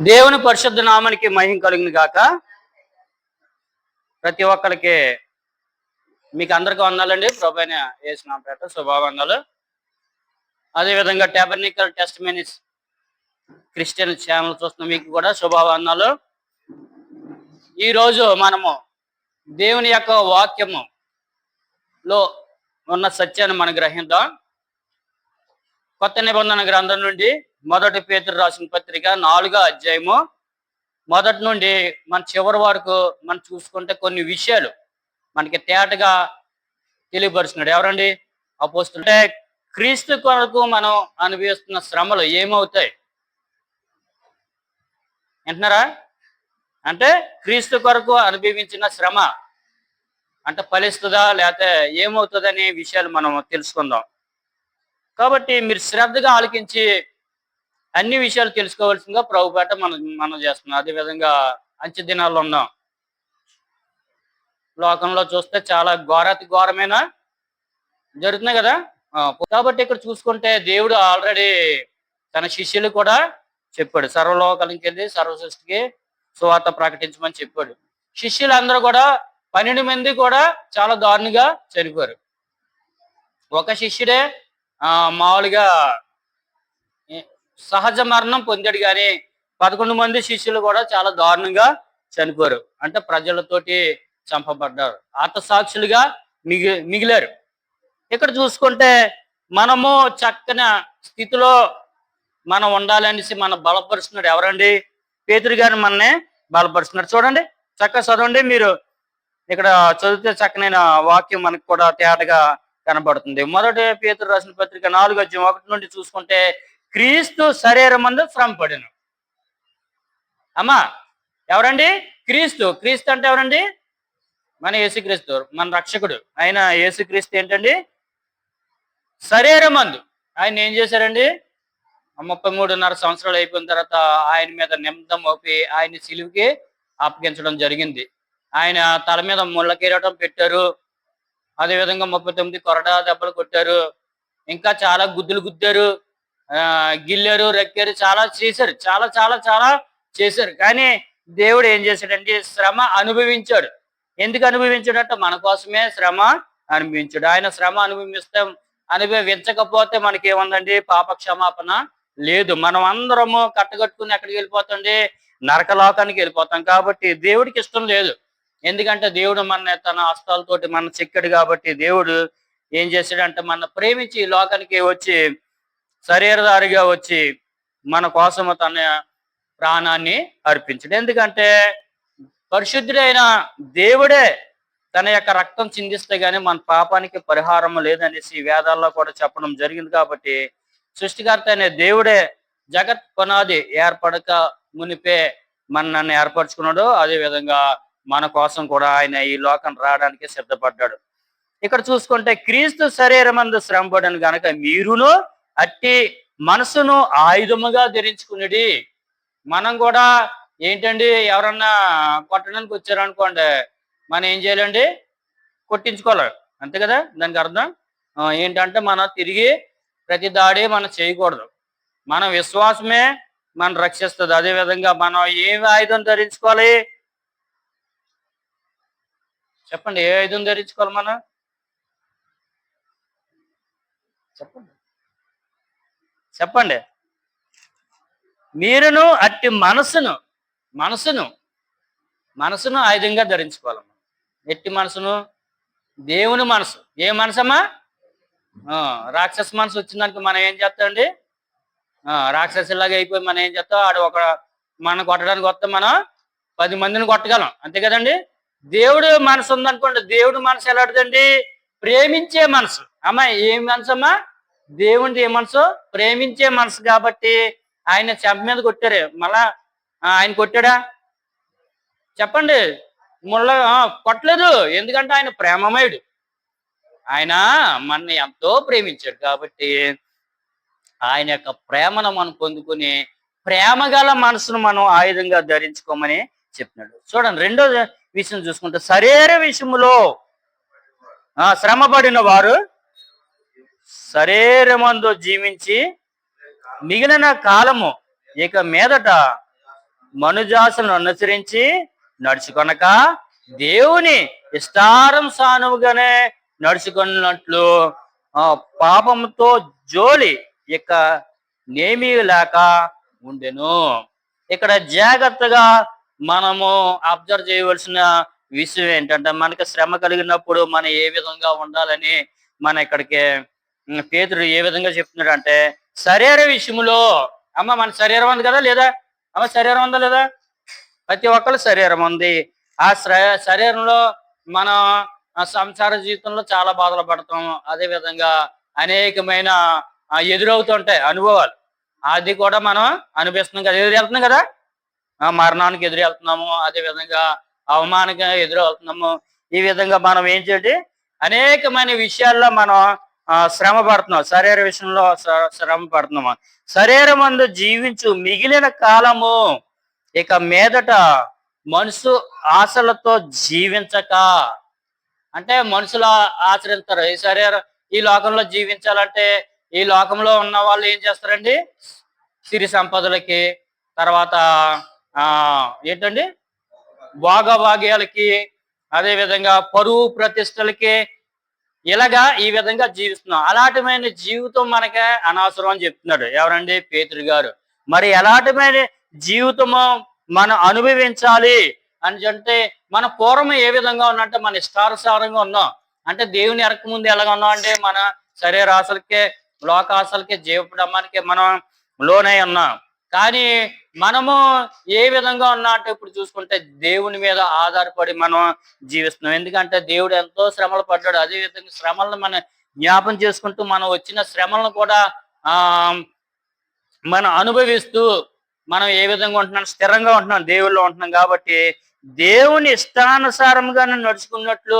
దేవుని పరిశుద్ధ నామానికి మహిమ కలుగును గాక. ప్రతి ఒక్కరికి మీకు అందరికీ వందాలండి. ప్రభువైన యేసు నామముపేట శుభవందనాలు. అదేవిధంగా టెబర్నికల్ టెస్టిమనీస్ క్రిస్టియన్ ఛానల్ చూస్తున్న మీకు కూడా శుభవందనాలు. ఈరోజు మనము దేవుని యొక్క వాక్యములో ఉన్న సత్యాన్ని మనం గ్రహిద్దాం. కొత్త నిబంధన గ్రంథం నుండి మొదటి పేతురు రాసిన పత్రిక 4వ అధ్యాయము మొదటి నుండి మన చివరి వరకు మనం చూసుకుంటే కొన్ని విషయాలు మనకి తేటగా తెలియపరుస్తున్నాడు. ఎవరండి? అపోస్తలుడు. అంటే క్రీస్తు కొరకు మనం అనుభవిస్తున్న శ్రమలు ఏమవుతాయి వింటున్నారా? అంటే క్రీస్తు కొరకు అనుభవించిన శ్రమ అంటే ఫలిస్తుందా లేకపోతే ఏమవుతుందనే విషయాలు మనం తెలుసుకుందాం. కాబట్టి మీరు శ్రద్ధగా ఆలకించి అన్ని విషయాలు తెలుసుకోవాల్సిందిగా ప్రభుపేట మనం చేస్తున్నాం. అదేవిధంగా అంచె దినాల్లో ఉన్నాం. లోకంలో చూస్తే చాలా ఘోరాతి ఘోరమైన జరుగుతున్నాయి కదా. కాబట్టి ఇక్కడ చూసుకుంటే దేవుడు ఆల్రెడీ తన శిష్యులు కూడా చెప్పాడు, సర్వలోకానికి వెళ్ళి సర్వ సృష్టికి సువార్త ప్రకటించమని చెప్పాడు. శిష్యులందరూ కూడా 12 మంది కూడా చాలా దారుణంగా చనిపోయారు. ఒక శిష్యుడే మామూలుగా సహజ మరణం పొందాడు, కానీ 11 మంది శిష్యులు కూడా చాలా దారుణంగా చనిపోయారు. అంటే ప్రజలతోటి చంపబడ్డారు, హతసాక్షులుగా మిగిలారు. ఇక్కడ చూసుకుంటే మనము చక్కని స్థితిలో మనం ఉండాలనేసి మనం బలపరుస్తున్నాడు. ఎవరండి? పేతురు గారిని మననే బలపరుస్తున్నాడు. చూడండి, చక్కగా చదవండి. మీరు ఇక్కడ చదివితే చక్కనైన వాక్యం మనకు కూడా తేటగా కనబడుతుంది. మొదటి పేతురు రాసిన పత్రిక 4వ అధ్యాయం 1 నుండి చూసుకుంటే క్రీస్తు శరీరమందు శ్రమ పడెను. అమ్మా ఎవరండి? క్రీస్తు. క్రీస్తు అంటే ఎవరండి? మన యేసుక్రీస్తు, మన రక్షకుడు. ఆయన యేసుక్రీస్తు ఏంటండి? శరీరమందు ఆయన ఏం చేశారండి? 33.5 సంవత్సరాలు అయిపోయిన తర్వాత ఆయన మీద నిమిత్తం మోపి ఆయన సిలువకి అప్పగించడం జరిగింది. ఆయన తల మీద ముళ్ళ కిరీటం పెట్టారు. అదేవిధంగా 39 కొరడా దెబ్బలు కొట్టారు. ఇంకా చాలా గుద్దులు గుద్దారు, గిల్లారు, రెక్కారు, చాలా చేశారు. చాలా చాలా చాలా చేశారు. కానీ దేవుడు ఏం చేశాడంటే శ్రమ అనుభవించాడు. ఎందుకు అనుభవించాడంటే మన కోసమే శ్రమ అనుభవించాడు. ఆయన శ్రమ అనుభవించకపోతే మనకి ఏముందండి? పాప క్షమాపణ లేదు. మనం అందరము కట్టగట్టుకుని ఎక్కడికి వెళ్ళిపోతాండి? నరకలోకానికి వెళ్ళిపోతాం. కాబట్టి దేవుడికి ఇష్టం లేదు. ఎందుకంటే దేవుడు మన తన హస్తాలతోటి మన చెక్కాడు. కాబట్టి దేవుడు ఏం చేశాడంటే మన ప్రేమించి ఈ లోకానికి వచ్చి శరీరధారిగా వచ్చి మన కోసము తన ప్రాణాన్ని అర్పించాడు. ఎందుకంటే పరిశుద్ధుడైన దేవుడే తన యొక్క రక్తం చిందిస్తే గానీ మన పాపానికి పరిహారం లేదనేసి వేదాల్లో కూడా చెప్పడం జరిగింది. కాబట్టి సృష్టికర్త అనే దేవుడే జగత్ పునాది ఏర్పడక మునిపే నన్ను ఏర్పరచుకున్నాడు. అదే విధంగా మన కోసం కూడా ఆయన ఈ లోకం రావడానికి సిద్ధపడ్డాడు. ఇక్కడ చూసుకుంటే క్రీస్తు శరీరమందు శ్రమపడను గనక మీరును అట్టి మనసును ఆయుధముగా ధరించుకునేది. మనం కూడా ఏంటండి? ఎవరన్నా కొట్టడానికి వచ్చారనుకోండి, మనం ఏం చేయాలండి? కొట్టించుకోవాలి, అంతే కదా. దానికి అర్థం ఏంటంటే మనం తిరిగి ప్రతి దాడి మనం చేయకూడదు. మన విశ్వాసమే మనం రక్షిస్తుంది. అదేవిధంగా మనం ఏమి ఆయుధం ధరించుకోవాలి చెప్పండి? ఏ ఆయుధం ధరించుకోవాలి మనం? చెప్పండి. మీరును అట్టి మనసును ఆయుధంగా ధరించుకోవాలి. ఎట్టి మనసును? దేవుని మనసు. ఏ మనసమ్మా? రాక్షస మనసు వచ్చిందానికి మనం ఏం చేస్తామండి? రాక్షసులాగా అయిపోయి మనం ఏం చేస్తాం? మనం కొట్టడానికి వస్తే మనం 10 మందిని కొట్టగలం, అంతే కదండి. దేవుడు మనసు ఉందనుకోండి. దేవుడు మనసు ఎలాంటిదండి? ప్రేమించే మనసు. అమ్మా ఏ మనసు అమ్మా? దేవుడిది ఏ మనసు? ప్రేమించే మనసు. కాబట్టి ఆయన చెంప మీద కొట్టారు, మళ్ళా ఆయన కొట్టాడా? చెప్పండి. కొట్టలేదు. ఎందుకంటే ఆయన ప్రేమమయుడు. ఆయన మనని ఎంతో ప్రేమించాడు. కాబట్టి ఆయన యొక్క ప్రేమను మనం పొందుకుని ప్రేమగల మనసును మనం ఆయుధంగా ధరించుకోమని చెప్తున్నాడు. చూడండి, రెండో విషయం చూసుకుంటే శరీర విషయంలో శ్రమపడిన వారు శరీరమందు జీవించి మిగిలిన కాలము ఇక మీదట మనుజాసను అనుసరించి నడుచుకొనక దేవుని ఇష్టానుసారముగానే నడుచుకున్నట్లు పాపంతో జోలి ఇక నేమీ లేక ఉండెను. ఇక్కడ జాగ్రత్తగా మనము అబ్జర్వ్ చేయవలసిన విషయం ఏంటంటే, మనకి శ్రమ కలిగినప్పుడు మనం ఏ విధంగా ఉండాలని మన ఇక్కడికి పేతురు ఏ విధంగా చెప్తున్నాడు అంటే, శరీర విషయంలో అమ్మ మన శరీరం ఉంది కదా లేదా అమ్మ, శరీరం ఉందా లేదా? ప్రతి ఒక్కరు శరీరం ఉంది. ఆ శరీరంలో మనం సంసార జీవితంలో చాలా బాధలు పడతాం. అదే విధంగా అనేకమైన ఎదురవుతుంటాయి అనుభవాలు. అది కూడా మనం అనిపిస్తున్నాం కదా, ఎదురు వెళ్తున్నాం కదా, మరణానికి ఎదురు వెళ్తున్నాము, అదే విధంగా అవమానంగా ఎదురు వెళ్తున్నాము. ఈ విధంగా మనం ఏం చేయండి, అనేకమైన విషయాల్లో మనం శ్రమ పడుతున్నాం. శరీర విషయంలో శ్రమ పడుతున్నాము. శరీరం అందు జీవించు మిగిలిన కాలము ఇక మీదట మనసు ఆశలతో జీవించక, అంటే మనుషులు ఆచరిస్తారు. ఈ శరీరం ఈ లోకంలో జీవించాలంటే ఈ లోకంలో ఉన్న వాళ్ళు ఏం చేస్తారండి, సిరి సంపదలకి, తర్వాత ఏంటండి భోగభాగ్యాలకి, అదే విధంగా పరువు ప్రతిష్టలకి, ఇలాగా ఈ విధంగా జీవిస్తున్నాం. అలాంటిమైన జీవితం మనకే అనవసరం అని చెప్తున్నాడు ఎవరండి, పేతురు గారు. మరి ఎలాంటిమైన జీవితము మనం అనుభవించాలి అని అంటే, మన పూర్వం ఏ విధంగా ఉన్నంటే మన ఇష్టానుసారంగా ఉన్నాం. అంటే దేవుని ఎరక ముందు ఎలాగ ఉన్నాం అంటే, మన శరీరాశలకే లోకాశలకే జీవపడమానికి మనం లోనై ఉన్నాం. కానీ మనము ఏ విధంగా ఉన్నా అంటే, ఇప్పుడు చూసుకుంటే దేవుని మీద ఆధారపడి మనం జీవిస్తున్నాం. ఎందుకంటే దేవుడు ఎంతో శ్రమలు పడ్డాడు. అదే విధంగా శ్రమలను మనం జ్ఞాపం చేసుకుంటూ మనం వచ్చిన శ్రమలను కూడా మనం అనుభవిస్తూ మనం ఏ విధంగా ఉంటున్నాం, స్థిరంగా ఉంటున్నాం, దేవుల్లో ఉంటున్నాం. కాబట్టి దేవుని ఇష్టానుసారంగా నడుచుకున్నట్లు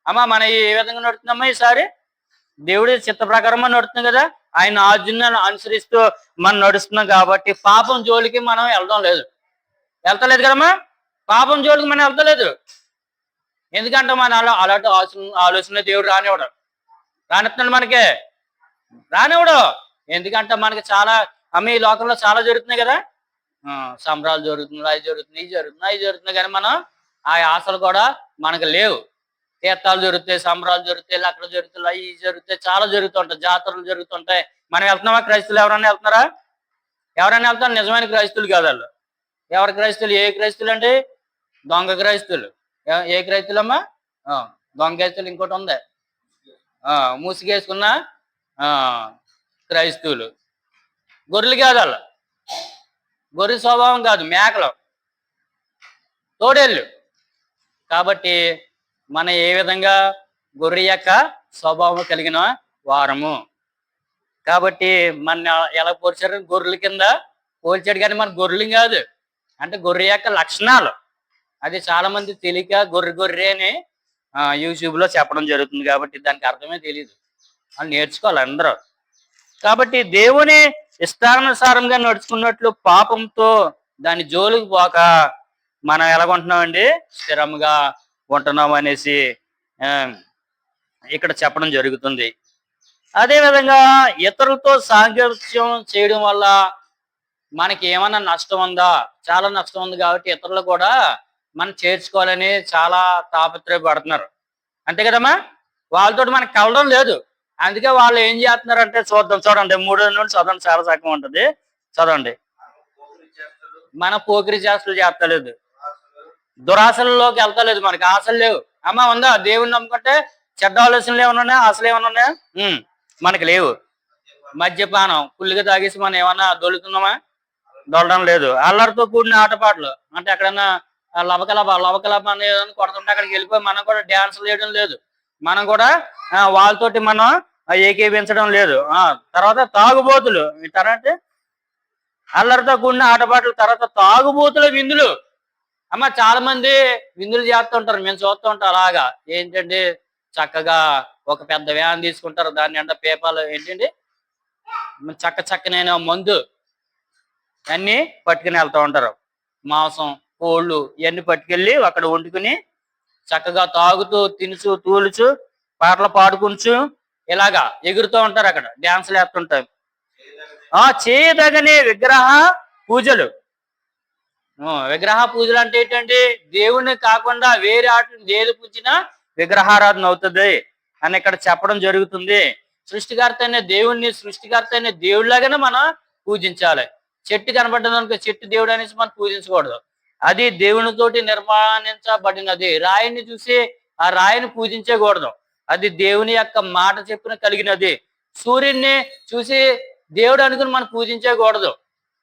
అమ్మ మనం ఏ విధంగా నడుస్తున్నామా, ఈసారి దేవుడి చిత్త ప్రకారం నడుస్తున్నాం కదా, ఆయన ఆజ్ఞలను అనుసరిస్తూ మనం నడుస్తున్నాం. కాబట్టి పాపం జోలికి మనం వెళ్తలేదు కదమ్మా, పాపం జోలికి మనం వెళ్తలేదు. ఎందుకంటే మన అలాంటి ఆలోచన దేవుడు రానిస్తున్నాడు మనకే, రానివ్వడు. ఎందుకంటే మనకి చాలా ఈ లోకంలో చాలా జరుగుతున్నాయి కదా, సంబరాలు జరుగుతున్నాయి, అవి జరుగుతున్నాయి, ఇవి జరుగుతున్నాయి. కానీ మనం ఆ ఆశలు కూడా మనకు లేవు. తీర్థాలు జరుగుతాయి, సంబరాలు జరుగుతాయి, అక్కడ జరుగుతాయి, అవి జరుగుతాయి, చాలా జరుగుతుంటాయి, జాతరలు జరుగుతుంటాయి. మనం వెళ్తున్నామా? క్రైస్తువులు ఎవరైనా వెళ్తున్నారా? ఎవరైనా వెళ్తారు? నిజమైన క్రైస్తువులు కాదు వాళ్ళు. ఎవరి క్రైస్తువులు? ఏ క్రైస్తువులు అంటే దొంగ క్రైస్తువులు. ఏ క్రైస్తువులమ్మా? దొంగ క్రైస్తువులు. ఇంకోటి ఉంది, మూసిగేసుకున్న క్రైస్తువులు. గొర్రెలు కాదు వాళ్ళు, గొర్రె స్వభావం కాదు, మేకలు, తోడేళ్ళు. కాబట్టి మన ఏ విధంగా గొర్రె యొక్క స్వభావం కలిగిన వారము. కాబట్టి మన ఎలా పోల్చారు, గొర్రెల కింద పోల్చాడు. కానీ మన గొర్రెలు కాదు, అంటే గొర్రె యొక్క లక్షణాలు. అది చాలా మంది తెలియక గొర్రె అని యూట్యూబ్లో చెప్పడం జరుగుతుంది. కాబట్టి దానికి అర్థమే తెలియదు, వాళ్ళు నేర్చుకోవాలి అందరూ. కాబట్టి దేవుని ఇష్టానుసారంగా నడుచుకున్నట్లు పాపంతో దాని జోలికి పోక మనం ఎలాగుంటున్నామండి, స్థిరంగా ఉంటున్నాం అనేసి ఇక్కడ చెప్పడం జరుగుతుంది. అదే విధంగా ఇతరులతో సాంగత్యం చేయడం వల్ల మనకి ఏమైనా నష్టం ఉందా? చాలా నష్టం ఉంది. కాబట్టి ఇతరులు కూడా మనం చేర్చుకోవాలని చాలా తాపత్రయపడుతున్నారు, అంతే కదమ్మా. వాళ్ళతో మనకు కలడం లేదు. అందుకే వాళ్ళు ఏం చేస్తున్నారంటే చూడండి 3 నుండి చదవండి, చాలా చక్కగా ఉంటుంది, చదవండి. మన పోకిరి చేష్టలు చేస్తలేదు, దురాశలలోకి వెళ్తలేదు, మనకి ఆశలు లేవు. అమ్మ ఉందా? దేవుని నమ్ముకుంటే చెడ్డ ఆలోచనలు ఏమన్నా ఉన్నాయా, ఆశలు ఏమన్నా ఉన్నాయా? మనకి లేవు. మద్యపానం ఫుల్గా తాగేసి మనం ఏమన్నా దొలుతున్నామా? దొలడం లేదు. అల్లరితో కూడిన ఆటపాటలు, అంటే ఎక్కడన్నా లవకలబ అనేది కొడుతుంటే అక్కడికి వెళ్ళిపోయి మనం కూడా డ్యాన్సులు వేయడం లేదు, మనం కూడా వాళ్ళతోటి మనం ఏకీభించడం లేదు. తర్వాత తాగుబోతులు, తర్వాత అల్లరితో కూడిన ఆటపాటలు, తర్వాత తాగుబోతుల విందులు. అమ్మ చాలా మంది విందులు చేస్తుంటారు, మేము చూస్తూ ఉంటాం. అలాగా ఏంటంటే చక్కగా ఒక పెద్ద వ్యాన్ తీసుకుంటారు, దాని నిండా పేపాలు ఏంటండి చక్కనైన మందు అన్ని పట్టుకుని వెళ్తూ ఉంటారు. మాంసం, కోళ్ళు ఇవన్నీ పట్టుకెళ్ళి అక్కడ వండుకుని చక్కగా తాగుతూ తినుచు తూలుచు పాటలు పాడుకుంటూ ఇలాగా ఎగురుతూ ఉంటారు, అక్కడ డ్యాన్సులు వేస్తుంటారు. చేయదగని విగ్రహ పూజలు, విగ్రహ పూజలు అంటే ఏంటండి? దేవుణ్ణి కాకుండా వేరే వాటిని ఏది పూజినా విగ్రహారాధన అవుతుంది అని ఇక్కడ చెప్పడం జరుగుతుంది. సృష్టికర్త అనే దేవుణ్ణి సృష్టికర్త అనే దేవుడిలాగానే మనం పూజించాలి. చెట్టు కనబడ్డదనుకో చెట్టు దేవుడు అనేసి మనం పూజించకూడదు. అది దేవునితోటి నిర్మాణించబడినది. రాయిని చూసి ఆ రాయిని పూజించకూడదు. అది దేవుని యొక్క మాట చెప్పున కలిగినది. సూర్యుడిని చూసి దేవుడు అనుకుని మనం పూజించకూడదు.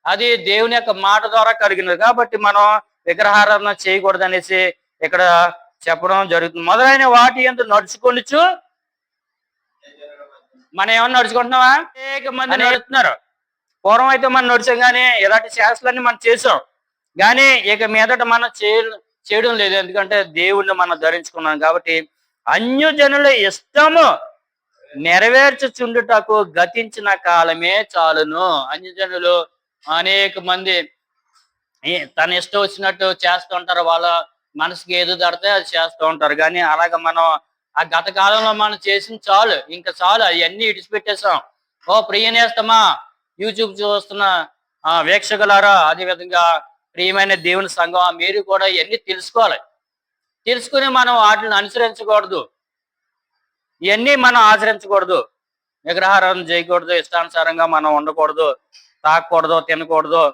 అది దేవుని యొక్క మాట ద్వారా కలిగినది. కాబట్టి మనం విగ్రహారాధన చేయకూడదు అనేసి ఇక్కడ చెప్పడం జరుగుతుంది. మొదలైన వాటి యందు నడుచుకొనుచు మనం ఏమన్నా నడుచుకుంటున్నావా? అనేక మంది నడుస్తున్నారు. పూర్వం అయితే మనం నడిచాం కానీ ఇలాంటి శాస్త్రాలన్నీ మనం చేసాం. కానీ ఇక మీదట మనం చేయడం లేదు. ఎందుకంటే దేవుణ్ణి మనం ధరించుకున్నాం కాబట్టి అన్యజనుల ఇష్టము నెరవేర్చుచుండుటకు గతించిన కాలమే చాలును. అన్యజనులు అనేక మంది తన ఇష్టం వచ్చినట్టు చేస్తూ ఉంటారు. వాళ్ళ మనసుకి ఏదో దడితే అది చేస్తూ ఉంటారు. కానీ అలాగ మనం ఆ గత కాలంలో మనం చేసింది చాలు, ఇంకా చాలు, అవన్నీ ఇడిచిపెట్టేసాం. ఓ ప్రియనేస్తమా, యూట్యూబ్ చూస్తున్న వీక్షకులారా, అదేవిధంగా ప్రియమైన దేవుని సంఘం, మీరు కూడా ఇవన్నీ తెలుసుకోవాలి. తెలుసుకుని మనం వాటిని అనుసరించకూడదు. ఇవన్నీ మనం ఆచరించకూడదు. విగ్రహారాధన చేయకూడదు, ఇష్టానుసారంగా మనం ఉండకూడదు, తాగకూడదు, తినకూడదు.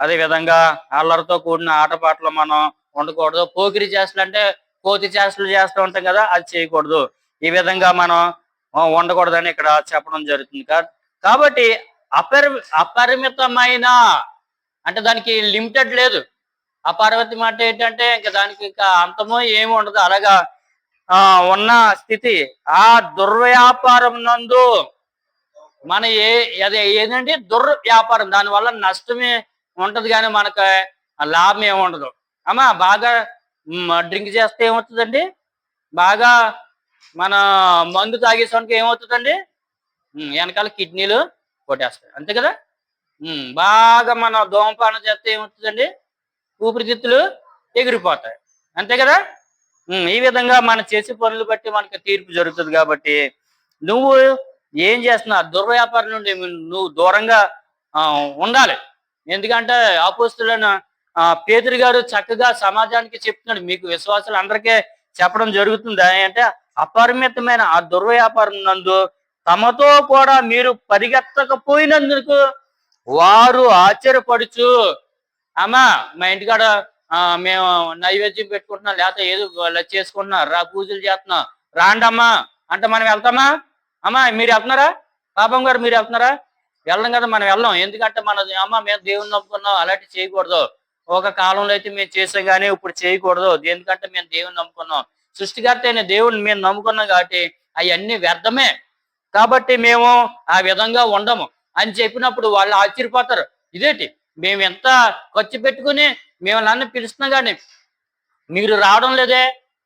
అదే విధంగా అల్లరితో కూడిన ఆటపాటలు మనం ఉండకూడదు. పోకిరి చేష్టలు అంటే కోతి చేష్టలు చేస్తూ ఉంటాం కదా, అది చేయకూడదు. ఈ విధంగా మనం ఉండకూడదని ఇక్కడ చెప్పడం జరుగుతుంది. కాబట్టి అపరిమితమైన అంటే దానికి లిమిటెడ్ లేదు. అపరిమితం అంటే ఏంటంటే ఇంకా దానికి ఇంకా అంతమో ఏమి ఉండదు. అలాగా ఉన్న స్థితి ఆ దుర్వ్యాపారం నందు మన అదే ఏదంటే దుర్వ్యాపారం, దానివల్ల నష్టమే ఉంటది కానీ మనకు లాభం ఏమి ఉండదు. అమ్మా బాగా డ్రింక్ చేస్తే ఏమవుతుందండి? బాగా మన మందు తాగేసానికి ఏమవుతుందండి? వెనకాల కిడ్నీలు కొట్టేస్తాయి, అంతే కదా. బాగా మన ధూమపానం చేస్తే ఏమవుతుందండి? ఊపిరితిత్తులు ఎగిరిపోతాయి, అంతే కదా. ఈ విధంగా మనం చేసే పనులు బట్టి మనకి తీర్పు జరుగుతుంది. కాబట్టి నువ్వు ఏం చేస్తున్నావు? దుర్వ్యాపారం నుండి నువ్వు దూరంగా ఉండాలి. ఎందుకంటే అపోస్తులైన పేతురు గారు చక్కగా సమాజానికి చెప్తున్నాడు. మీకు విశ్వాసాలు అందరికీ చెప్పడం జరుగుతుంది. అంటే అపరిమితమైన ఆ దుర్వ్యాపారం నందు తమతో కూడా మీరు పరిగెత్తకపోయినందుకు వారు ఆశ్చర్యపడుచు, అమ్మా మా ఇంటికాడ మేము నైవేద్యం పెట్టుకుంటున్నాం, లేకపోతే ఏదో చేసుకుంటున్నాం, పూజలు చేస్తున్నాం, రాండమ్మా అంటే మనం వెళ్తామా? అమ్మా మీరు వెళ్తున్నారా? పాపం గారు మీరు వెళ్తున్నారా? వెళ్ళం కదా, మనం వెళ్ళాం. ఎందుకంటే మన అమ్మ మేము దేవుని నమ్ముకున్నాం, అలాంటివి చేయకూడదు. ఒక కాలంలో అయితే మేము చేసాం కానీ ఇప్పుడు చేయకూడదు. ఎందుకంటే మేము దేవుని నమ్ముకున్నాం, సృష్టికర్త అయిన దేవుని మేము నమ్ముకున్నాం కాబట్టి అవన్నీ వ్యర్థమే. కాబట్టి మేము ఆ విధంగా ఉండము అని చెప్పినప్పుడు వాళ్ళు ఆశ్చర్యపోతారు. ఇదేంటి మేము ఎంత ఖర్చు పెట్టుకుని మేము నన్ను పిలుస్తున్నాం కానీ మీరు రావడం లేదే?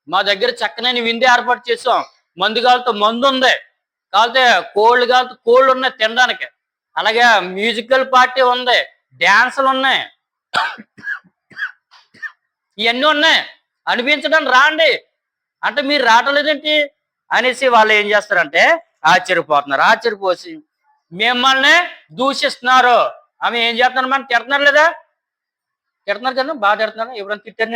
మా దగ్గర చక్కనైన విందు ఏర్పాటు చేసాం, మందుగాలతో మందు ఉంది, కాకపోతే కోళ్ళు ఉన్నాయి తినడానికి, అలాగే మ్యూజికల్ పార్టీ ఉంది, డ్యాన్సులు ఉన్నాయి, ఇవన్నీ ఉన్నాయి, అనిపించడానికి రాండి అంటే మీరు రావటం లేదేంటి అనేసి వాళ్ళు ఏం చేస్తారంటే ఆశ్చర్యపోతున్నారు. ఆశ్చర్యపోసి మిమ్మల్ని దూషిస్తున్నారు. ఆమె ఏం చేస్తున్నారు? మనం తిడుతున్నారు లేదా? తిడుతున్నారు కదా, బాగా తిడుతున్నారు. ఎప్పుడైనా తిట్టారు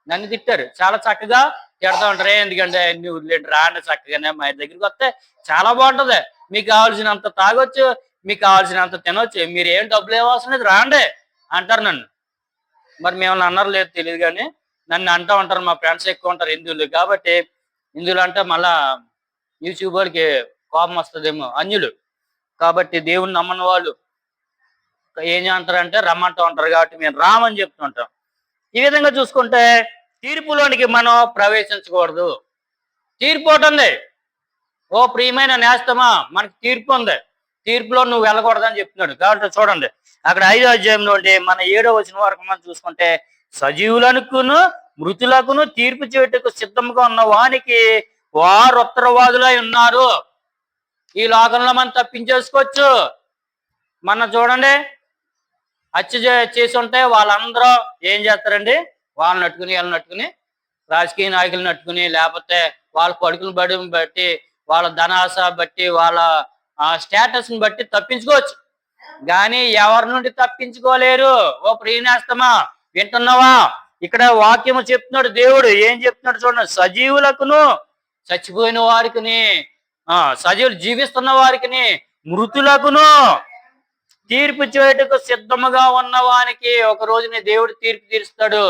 నన్ను తిట్టారు, చాలా చక్కగా తిడతా ఉంటారు. ఎందుకంటే నువ్వు రాండి చక్కగానే మా దగ్గరికి వస్తే చాలా బాగుంటది, మీకు కావాల్సినంత తాగొచ్చు, మీకు కావాల్సినంత తినొచ్చు, మీరు ఏం డబ్బులు ఇవ్వాల్సిన లేదు, రాండి అంటారు నన్ను. మరి మేము అన్నారు లేదు తెలియదు కానీ నన్ను అంటూ ఉంటారు. మా ఫ్రెండ్స్ ఎక్కువ ఉంటారు హిందువులు. కాబట్టి హిందువులు అంటే మళ్ళా యూట్యూబ్ వాళ్ళకి కోపం వస్తుందేమో, అన్యులు. కాబట్టి దేవుని నమ్మని వాళ్ళు ఏం చేస్తారంటే రమ్మంటూ ఉంటారు. కాబట్టి మేము రామని చెప్తుంటాం. ఈ విధంగా చూసుకుంటే తీర్పులోనికి మనం ప్రవేశించకూడదు. తీర్పు ఒకటి ఉంది. ఓ ప్రియమైన నేస్తమా, మనకి తీర్పు ఉంది, తీర్పులో నువ్వు వెళ్ళకూడదని చెప్తున్నాడు. కాబట్టి చూడండి అక్కడ 5వ అధ్యాయంలో మన 7వ వచనం వరకు మనం చూసుకుంటే, సజీవులకును మృతులకును తీర్పు చేయుటకు సిద్ధంగా ఉన్న వానికి వారు ఉత్తరవాదులై ఉన్నారు. ఈ లోకంలో మనం తప్పించేసుకోవచ్చు. మన చూడండి హత్య చేసి ఉంటే వాళ్ళందరూ ఏం చేస్తారండి? వాళ్ళని నట్టుకుని వీళ్ళని నట్టుకుని, రాజకీయ నాయకులను నట్టుకుని, లేకపోతే వాళ్ళ కొడుకుని బట్టి, వాళ్ళ ధనాశ బట్టి, వాళ్ళ స్టేటస్ని బట్టి తప్పించుకోవచ్చు. గాని ఎవరి నుండి తప్పించుకోలేరు. ఓ ప్రియనేస్తమా, వింటున్నావా? ఇక్కడ వాక్యము చెప్తున్నాడు దేవుడు. ఏం చెప్తున్నాడు చూడండి. సజీవులకును చచ్చిపోయిన వారికిని, సజీవులు జీవిస్తున్న వారికిని, మృతులకును తీర్పు చేయుటకు సిద్ధముగా ఉన్న వానికి ఒక రోజుని దేవుడు తీర్పు తీరుస్తాడు.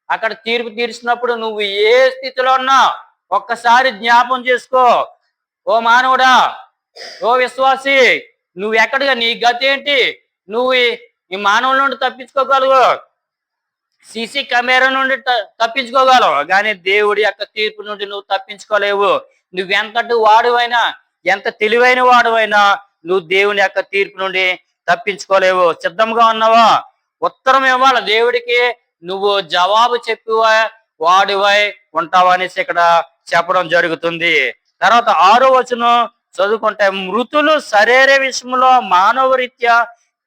అక్కడ తీర్పు తీర్చినప్పుడు నువ్వు ఏ స్థితిలో ఉన్నా ఒక్కసారి జ్ఞాపం చేసుకో. ఓ మానవుడా, ఓ విశ్వాసి, నువ్వు ఎక్కడిగా, నీ గతి ఏంటి? నువ్వు ఈ మానవుల నుండి తప్పించుకోగలవు, సీసీ కెమెరా నుండి తప్పించుకోగలవు, కానీ దేవుడి యొక్క తీర్పు నుండి నువ్వు తప్పించుకోలేవు. నువ్వెంతటి వాడువైనా, ఎంత తెలివైన వాడువైనా నువ్వు దేవుని యొక్క తీర్పు నుండి తప్పించుకోలేవు. సిద్ధంగా ఉన్నావా? ఉత్తరం ఇవ్వాలి దేవుడికి. నువ్వు జవాబు చెప్పివా వాడివై ఉంటావా అనేసి ఇక్కడ చెప్పడం జరుగుతుంది. తర్వాత 6వ వచనం చదువుకుంటే, మృతులు శరీర విషయంలో మానవ రీత్యా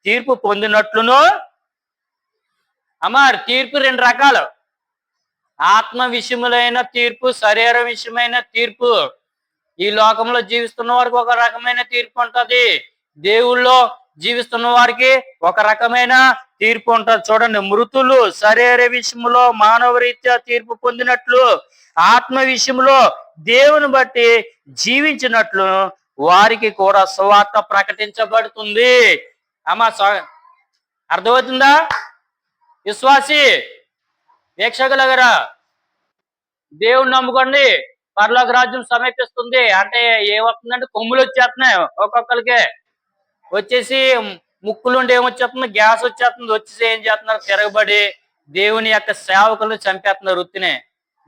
తీర్పు పొందినట్లును. అమ్మారు తీర్పు 2 రకాలు. ఆత్మ విషయములైన తీర్పు, శరీర విషయమైన తీర్పు. ఈ లోకంలో జీవిస్తున్న వారికి ఒక రకమైన తీర్పు ఉంటది, దేవుళ్ళో జీవిస్తున్న వారికి ఒక రకమైన తీర్పు ఉంటది. చూడండి, మృతులు శరీర విషయంలో మానవ రీత్యా తీర్పు పొందినట్లు, ఆత్మ విషయంలో దేవుని బట్టి జీవించినట్లు వారికి కూడా సువార్త ప్రకటించబడుతుంది. అమ్మా, అర్థమవుతుందా? విశ్వాసి, వీక్షకులగరా, దేవుని నమ్ముకోండి, పరలోక రాజ్యం సమీపిస్తుంది. అంటే ఏమవుతుందంటే కొమ్ములు వచ్చేస్తున్నాయి ఒక్కొక్కరికి. వచ్చేసి ముక్కులుండి ఏమొచ్చేస్తుంది, గ్యాస్ వచ్చేస్తుంది. వచ్చేసి ఏం చేస్తున్నారు, తిరగబడి దేవుని యొక్క సేవకులను చంపేస్తున్నారు. వృత్తినే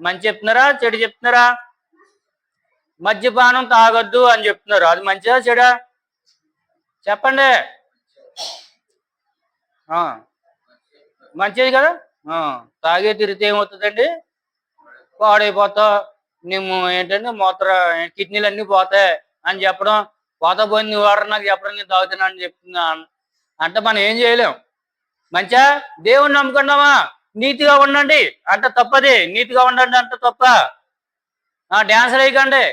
మంచి చెప్తున్నారా, చెడు చెప్తున్నారా? మద్యపానం తాగొద్దు అని చెప్తున్నారు. అది మంచిదా చెడా? చెప్పండి. మంచిది కదా. తాగే తిరిగితే ఏమవుతుందండి, పాడైపోతావు. నువ్వు ఏంటంటే కిడ్నీలు అన్ని పోతాయి అని చెప్పడం. పోతా పోయింది, నువ్వు వాడరు నాకు చెప్పడం, నేను తాగుతున్నా అని చెప్తున్నా అంటే మనం ఏం చేయలేం. మంచిగా దేవుణ్ణి నమ్ముకున్నావా, నీతిగా ఉండండి అంటే తప్పది. నీతిగా ఉండండి అంటే తప్ప. డ్యాన్సులు వేయకండి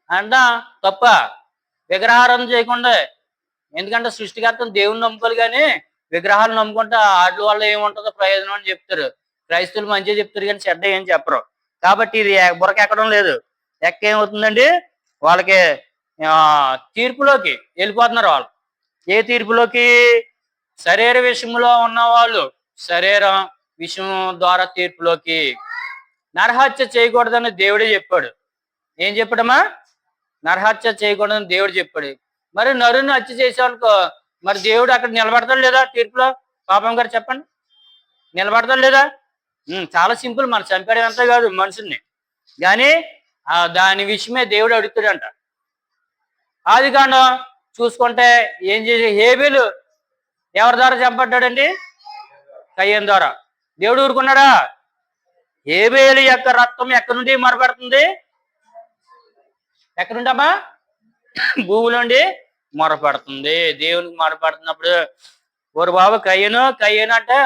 అంట తప్ప. విగ్రహారం చేయకుండా. ఎందుకంటే సృష్టికర్తను దేవుని నమ్ముకోవాలి, కానీ విగ్రహాలు నమ్ముకుంటే వాటి వల్ల ఏముంటుందో ప్రయోజనం అని చెప్తారు. క్రైస్తవులు మంచిగా చెప్తారు కానీ చెడ్డ ఏం చెప్పరు. కాబట్టి ఇది బుర్రకి ఎక్కడం లేదు. ఏమవుతుందండి, వాళ్ళకి తీర్పులోకి వెళ్ళిపోతున్నారు. వాళ్ళు ఏ తీర్పులోకి? శరీర విషయంలో ఉన్న వాళ్ళు శరీరం విషయం ద్వారా తీర్పులోకి. నరహత్య చేయకూడదని దేవుడే చెప్పాడు. ఏం చెప్పాడమ్మా? నరహత్య చేయకూడదని దేవుడు చెప్పాడు. మరి నరుని హత్య చేసావనుకో, మరి దేవుడు అక్కడ నిలబడతాడు లేదా తీర్పులో? పాపం గారు చెప్పండి, నిలబడతాడు లేదా? చాలా సింపుల్. మనం చంపేయడం అంతా కాదు మనుషుల్ని, కానీ దాని విషయమే దేవుడు అడుగుతాడంట. ఆదికాండం చూసుకుంటే ఏం చేసి, హేబేలు ఎవరి ద్వారా చంపడ్డాడండి? కయ్యను ద్వారా. దేవుడు ఊరుకున్నాడా? హేబేలు యొక్క రక్తం ఎక్కడి నుండి మొరపెడుతుంది? ఎక్కడుండమ్మా? భూమిలోండి మొరపెడుతుంది. దేవునికి మొరపెడుతున్నప్పుడు, ఓరు బాబు కయ్యను అంటే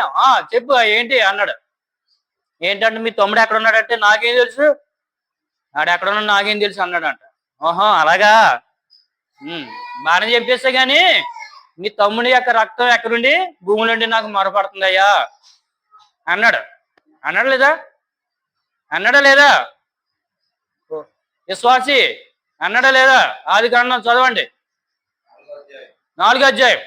చెప్పు ఏంటి అన్నాడు. ఏంటంటే మీ తమ్ముడు ఎక్కడ ఉన్నాడంటే, నాకేం తెలుసు, ఆడెక్కడున్నా నాకేం తెలుసు అన్నాడంట. ఓహో అలాగా, బాగానే చెప్పేస్తా, గాని మీ తమ్ముడి యొక్క రక్తం ఎక్కడుండి భూమిలోండి నాకు మొరపడుతుందయ్యా అన్నాడు. అన్నాడు లేదా? అన్నాడా లేదా? విశ్వాసి అన్నాడా లేదా? ఆదికాండం చదవండి, 4వ అధ్యాయం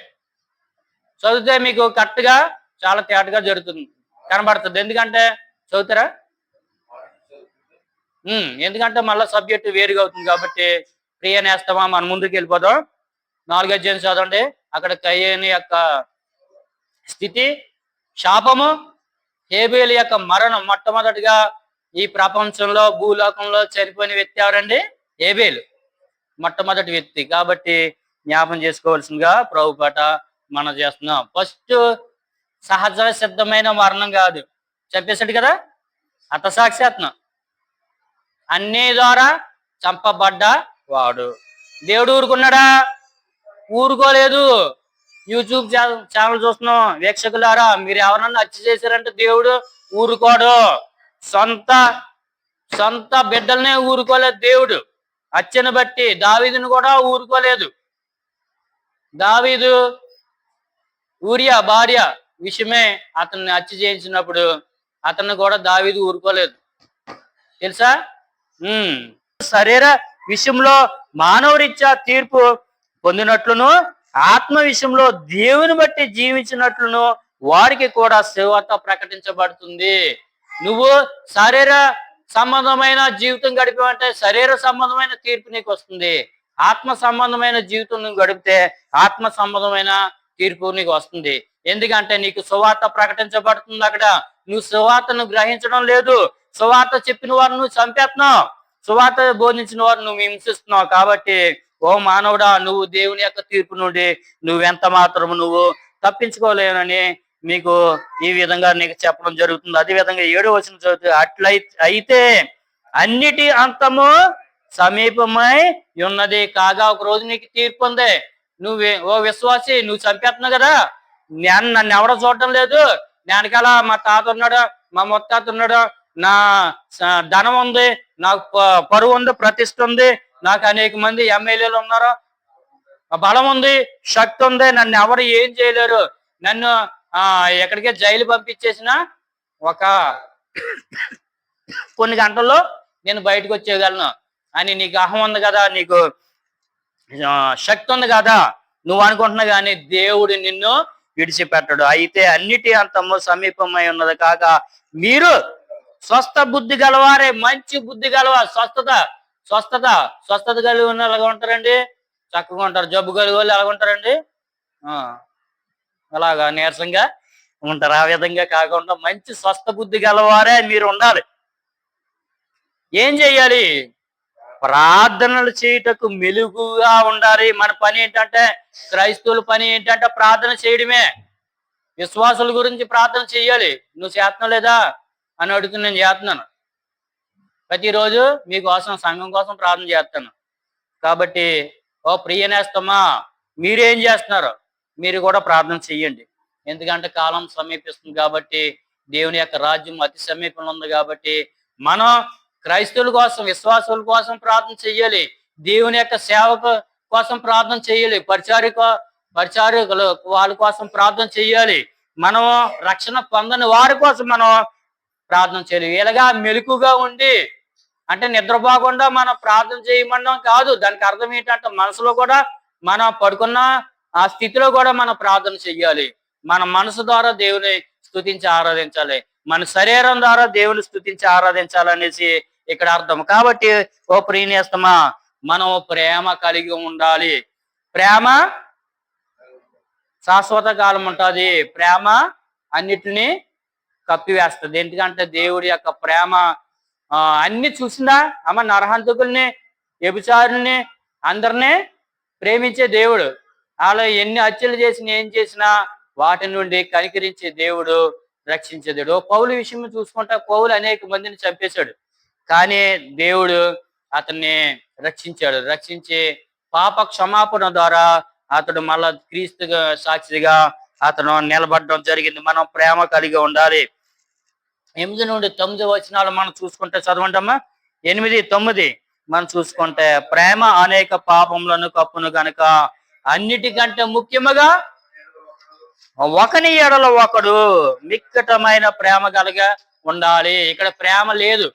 చదివితే మీకు కరెక్ట్గా చాలా తేటగా జరుగుతుంది, కనబడుతుంది. ఎందుకంటే చదువుతారా? ఎందుకంటే మళ్ళీ సబ్జెక్టు వేరుగా అవుతుంది కాబట్టి. ప్రియ నేస్తమా, మన ముందుకు వెళ్ళిపోదాం. 4వ అధ్యాయం చదవండి. అక్కడ కయ్యని యొక్క స్థితి, శాపము, హేబేలు యొక్క మరణం. మొట్టమొదటిగా ఈ ప్రపంచంలో భూలోకంలో చనిపోయిన వ్యక్తి ఎవరండి? హేబేలు, మొట్టమొదటి వ్యక్తి. కాబట్టి జ్ఞాపం చేసుకోవాల్సిందిగా ప్రభుపేట మనం చేస్తున్నాం. ఫస్ట్ సహజ సిద్ధమైన మరణం కాదు, చెప్పేసాడు కదా, హతసాక్షాత్నం. అన్ని ద్వారా చంపబడ్డ వాడు. దేవుడు ఊరుకున్నాడా? ఊరుకోలేదు. యూట్యూబ్ ఛానల్ చూస్తున్నాం వీక్షకులారా, మీరు ఎవరన్నా హత్య చేశారంటే దేవుడు ఊరుకోడు. సొంత బిడ్డలనే ఊరుకోలేదు దేవుడు. హత్యను బట్టి దావీదును కూడా ఊరుకోలేదు. దావీదు ఊరియా భార్య విషయమే అతన్ని హత్య చేయించినప్పుడు అతన్ని కూడా దావీదు ఊరుకోలేదు, తెలుసా? శరీర విషయంలో మానవరీత్యా తీర్పు పొందినట్లును, ఆత్మ విషయంలో దేవుని బట్టి జీవించినట్లును వారికి కూడా సువార్త ప్రకటించబడుతుంది. నువ్వు శరీర సంబంధమైన జీవితం గడిపావంటే శరీర సంబంధమైన తీర్పు నీకు వస్తుంది. ఆత్మ సంబంధమైన జీవితం నువ్వు గడిపితే ఆత్మ సంబంధమైన తీర్పు నీకు వస్తుంది. ఎందుకంటే నీకు సువార్త ప్రకటించబడుతుంది. అక్కడ నువ్వు సువార్తను గ్రహించడం లేదు. సువార్త చెప్పిన వారు నువ్వు చంపేస్తున్నావు, సువార్త బోధించిన వారు నువ్వు హింసిస్తున్నావు. కాబట్టి ఓ మానవుడా, నువ్వు దేవుని యొక్క తీర్పు నుండి నువ్వెంత మాత్రం నువ్వు తప్పించుకోలేనని మీకు ఈ విధంగా నీకు చెప్పడం జరుగుతుంది. అదే విధంగా 7వ వచనం చదివితే, అయితే అన్నిటి అంతము సమీపమై ఉన్నది కాగా ఒక రోజు నీకు తీర్పు ఉంది. ఓ విశ్వాసి, నువ్వు చంపేస్తున్నావు కదా, నన్ను ఎవడో చూడటం లేదు, వెనకాల మా తాత ఉన్నాడు, మా ముత్తాత ఉన్నాడు, నా ధనం ఉంది, నాకు పరువు ఉంది, ప్రతిష్ఠ ఉంది, నాకు అనేక మంది ఎమ్మెల్యేలు ఉన్నారు, బలం ఉంది, శక్తి ఉంది, నన్ను ఎవరు ఏం చేయలేరు, నన్ను ఎక్కడికే జైలు పంపించేసిన ఒక కొన్ని గంటల్లో నేను బయటకు వచ్చేయగలను అని నీకు అహం ఉంది కదా, నీకు శక్తి ఉంది కదా, నువ్వు అనుకుంటున్నా కానీ దేవుడు నిన్ను విడిచిపెట్టడు. అయితే అన్నిటి అంతము సమీపమై ఉన్నది కాక మీరు స్వస్థ బుద్ధి గలవారే, మంచి బుద్ధి గలవారు, స్వస్థత కలిగి ఉన్న ఎలాగ ఉంటారండి, చక్కగా ఉంటారు. జబ్బు కలిగి వాళ్ళు ఎలాగ ఉంటారండి, అలాగా నీరసంగా ఉంటారు. ఆ విధంగా కాకుండా మంచి స్వస్థ బుద్ధి గలవారే మీరు ఉండాలి. ఏం చెయ్యాలి? ప్రార్థనలు చేయుటకు మెలుగుగా ఉండాలి. మన పని ఏంటంటే, క్రైస్తవుల పని ఏంటంటే ప్రార్థన చేయడమే. విశ్వాసుల గురించి ప్రార్థన చెయ్యాలి. నువ్వు చేస్తున్నావు లేదా అని అడుగుతూ నేను చేస్తున్నాను. ప్రతిరోజు మీకోసం, సంఘం కోసం ప్రార్థన చేస్తాను. కాబట్టి ఓ ప్రియనేస్తమా, మీరేం చేస్తున్నారు? మీరు కూడా ప్రార్థన చెయ్యండి. ఎందుకంటే కాలం సమీపిస్తుంది కాబట్టి, దేవుని యొక్క రాజ్యం అతి సమీపంలో ఉంది కాబట్టి మనం క్రైస్తవుల కోసం, విశ్వాసుల కోసం ప్రార్థన చెయ్యాలి. దేవుని యొక్క సేవకు కోసం ప్రార్థన చెయ్యాలి. పరిచారకులు వాళ్ళ కోసం ప్రార్థన చెయ్యాలి. మనం రక్షణ పొందని వారి కోసం మనం ప్రార్థన చేయాలి. ఇలాగా మెలకుగా ఉండి, అంటే నిద్రపోకుండా మనం ప్రార్థన చేయమనడం కాదు. దానికి అర్థం ఏంటంటే మనసులో కూడా మనం పడుకున్న ఆ స్థితిలో కూడా మనం ప్రార్థన చెయ్యాలి. మన మనసు ద్వారా దేవుని స్తుతించి ఆరాధించాలి, మన శరీరం ద్వారా దేవుని స్తుతించి ఆరాధించాలనేసి ఇక్కడ అర్థం. కాబట్టి ఓ ప్రియనేస్తమా, మనం ప్రేమ కలిగి ఉండాలి. ప్రేమ శాశ్వత కాలం ఉంటుంది. ప్రేమ అన్నిటినీ కప్పివేస్తుంది. ఎందుకంటే దేవుడి యొక్క ప్రేమ అన్ని చూసిందా అమ్మ, నరహంతకుల్ని, వ్యభిచారుల్ని, అందరినీ ప్రేమించే దేవుడు. అలా ఎన్ని హత్యలు చేసినా, ఏం చేసినా వాటి నుండి కనికరించే దేవుడు, రక్షించే దేవుడు. పౌలు విషయం చూసుకుంటా, పౌలు అనేక మందిని చంపేశాడు, కానీ దేవుడు అతన్ని రక్షించాడు. రక్షించి పాప క్షమాపణ ద్వారా అతడు మళ్ళా క్రీస్తుగా సాక్షిగా అతను నిలబడడం జరిగింది. మనం ప్రేమ కలిగి ఉండాలి. 8 నుండి 9 వచనాలు మనం చూసుకుంటే, చదవండమ్మా. 8, 9 మనం చూసుకుంటే, ప్రేమ అనేక పాపములను కప్పును గనుక అన్నిటికంటే ముఖ్యముగా ఒకని ఎడల ఒకడు మిక్కటమైన ప్రేమ కలిగా ఉండాలి. ఇక్కడ ప్రేమ లేదు.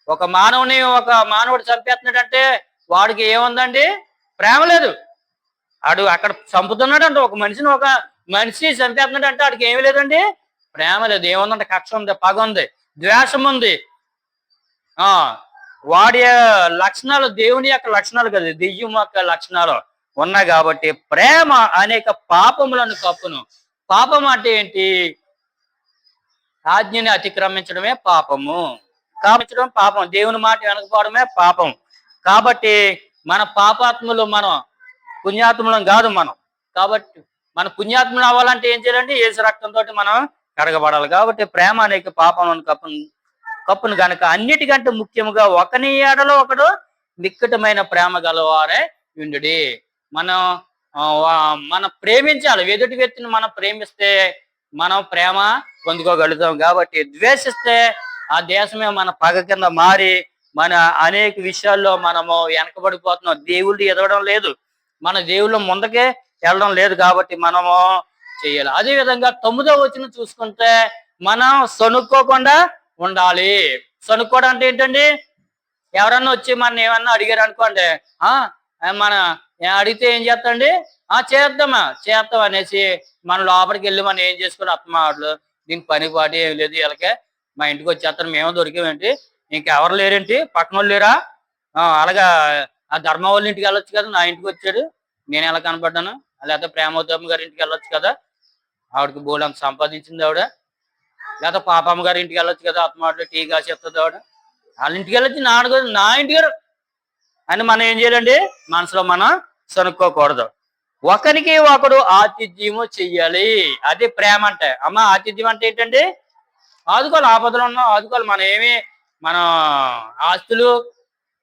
ఒక మానవుడు చంపేస్తున్నాడంటే వాడికి ఏముందండి? ప్రేమ లేదు. ఆడు అక్కడ చంపుతున్నాడంటే, ఒక మనిషి చంపేస్తున్నాడంటే వాడికి ఏమి లేదండి, ప్రేమ లేదు. ఏముందంటే కక్ష ఉంది, పగ ఉంది, ద్వేషం ఉంది. వాడి లక్షణాలు దేవుని యొక్క లక్షణాలు కదా, దెయ్యం యొక్క లక్షణాలు ఉన్నాయి. కాబట్టి ప్రేమ అనేక పాపములను కప్పును. పాపం అంటే ఏంటి? ఆజ్ఞని అతిక్రమించడమే పాపము. కామించడం పాపం, దేవుని మాట వెనకపోవడమే పాపం. కాబట్టి మన పాపాత్ములు, మనం పుణ్యాత్ములం కాదు మనం. కాబట్టి మన పుణ్యాత్ములు అవ్వాలంటే ఏం చేయాలంటే యేసు రక్తంతో మనం కడగబడాలి. కాబట్టి ప్రేమ అనేక పాపములను కప్పును గనక అన్నిటికంటే ముఖ్యముగా ఒకని ఏడలో ఒకడు మిక్కటమైన ప్రేమ గలవారే ఉండుడి. మనం ప్రేమించాలి. ఎదుటి వ్యక్తిని మనం ప్రేమిస్తే మనం ప్రేమ పొందుకోగలుగుతాం. కాబట్టి ద్వేషిస్తే ఆ దేశమే మన పగ కింద మారి మన అనేక విషయాల్లో మనము వెనకబడిపోతున్నాం. దేవుళ్ళు ఎదగడం లేదు. మన దేవుళ్ళు ముందుకే వెళ్ళడం లేదు కాబట్టి మనము చేయాలి. అదే విధంగా 9వ వచనం చూసుకుంటే మనం సనుక్కోకుండా ఉండాలి. సనుక్కోవడం అంటే ఏంటండి? ఎవరన్నా వచ్చి మన ఏమన్నా అడిగారు అనుకోండి, మన అడిగితే ఏం చేస్తాండి? చేద్దాం అనేసి మన లోపలికి వెళ్ళి మనం ఏం చేసుకుని అత్తమాటలు, దీనికి పని పాటి ఏం లేదు, వీళ్ళకే మా ఇంటికి వచ్చేస్తాను, మేము దొరికామేంటి, ఇంకెవరు లేరేంటి, పక్కన వాళ్ళు లేరా, అలాగా ఆ ధర్మ వాళ్ళ ఇంటికి వెళ్ళొచ్చు కదా, నా ఇంటికి వచ్చాడు, నేను ఎలా కనపడ్డాను, లేకపోతే ప్రేమోత్తమ్మ గారి ఇంటికి వెళ్ళొచ్చు కదా, ఆవిడకి బోలంత సంపాదించింది ఆవిడ, లేకపోతే పాపమ్మ గారి ఇంటికి వెళ్ళొచ్చు కదా, అత్తమాటలు టీ కాసి చెప్తుంది ఆవిడ, వాళ్ళ ఇంటికి వెళ్ళొచ్చి నా ఇంటికి అని మనం ఏం చేయాలండి? మనసులో మనం సనుక్కోకూడదు. ఒకరికి ఒకడు ఆతిథ్యము చెయ్యాలి. అది ప్రేమ అంటే. ఆతిథ్యం అంటే ఏంటండి? ఆదుకోవాలి, ఆపదలు ఉన్నాం ఆదుకోవాలి. మనం ఆస్తులు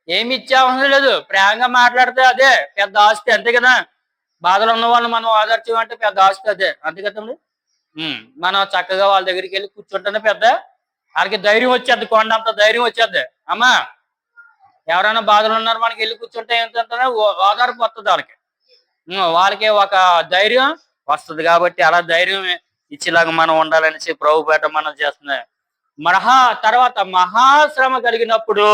ఏమి ఇచ్చే అవసరం లేదు, ప్రేమగా మాట్లాడితే అదే పెద్ద ఆస్తి, అంతే కదా. బాధలు ఉన్న వాళ్ళని మనం ఆదర్శం పెద్ద ఆస్తి అదే, అంతే కదండి. మనం చక్కగా వాళ్ళ దగ్గరికి వెళ్ళి కూర్చుంటేనే పెద్ద వాళ్ళకి ధైర్యం వచ్చేద్ది, కొండంత ధైర్యం వచ్చేద్ది. ఎవరైనా బాధలు ఉన్నారు, మనకి వెళ్ళి కూర్చుంటే ఏంటంటే ఓదార్పు వస్తుంది వాళ్ళకి ఒక ధైర్యం వస్తుంది. కాబట్టి అలా ధైర్యం ఇచ్చేలాగా మనం ఉండాలనేసి ప్రభుపేట మనం చేస్తున్నాం. తర్వాత మహాశ్రమ కలిగినప్పుడు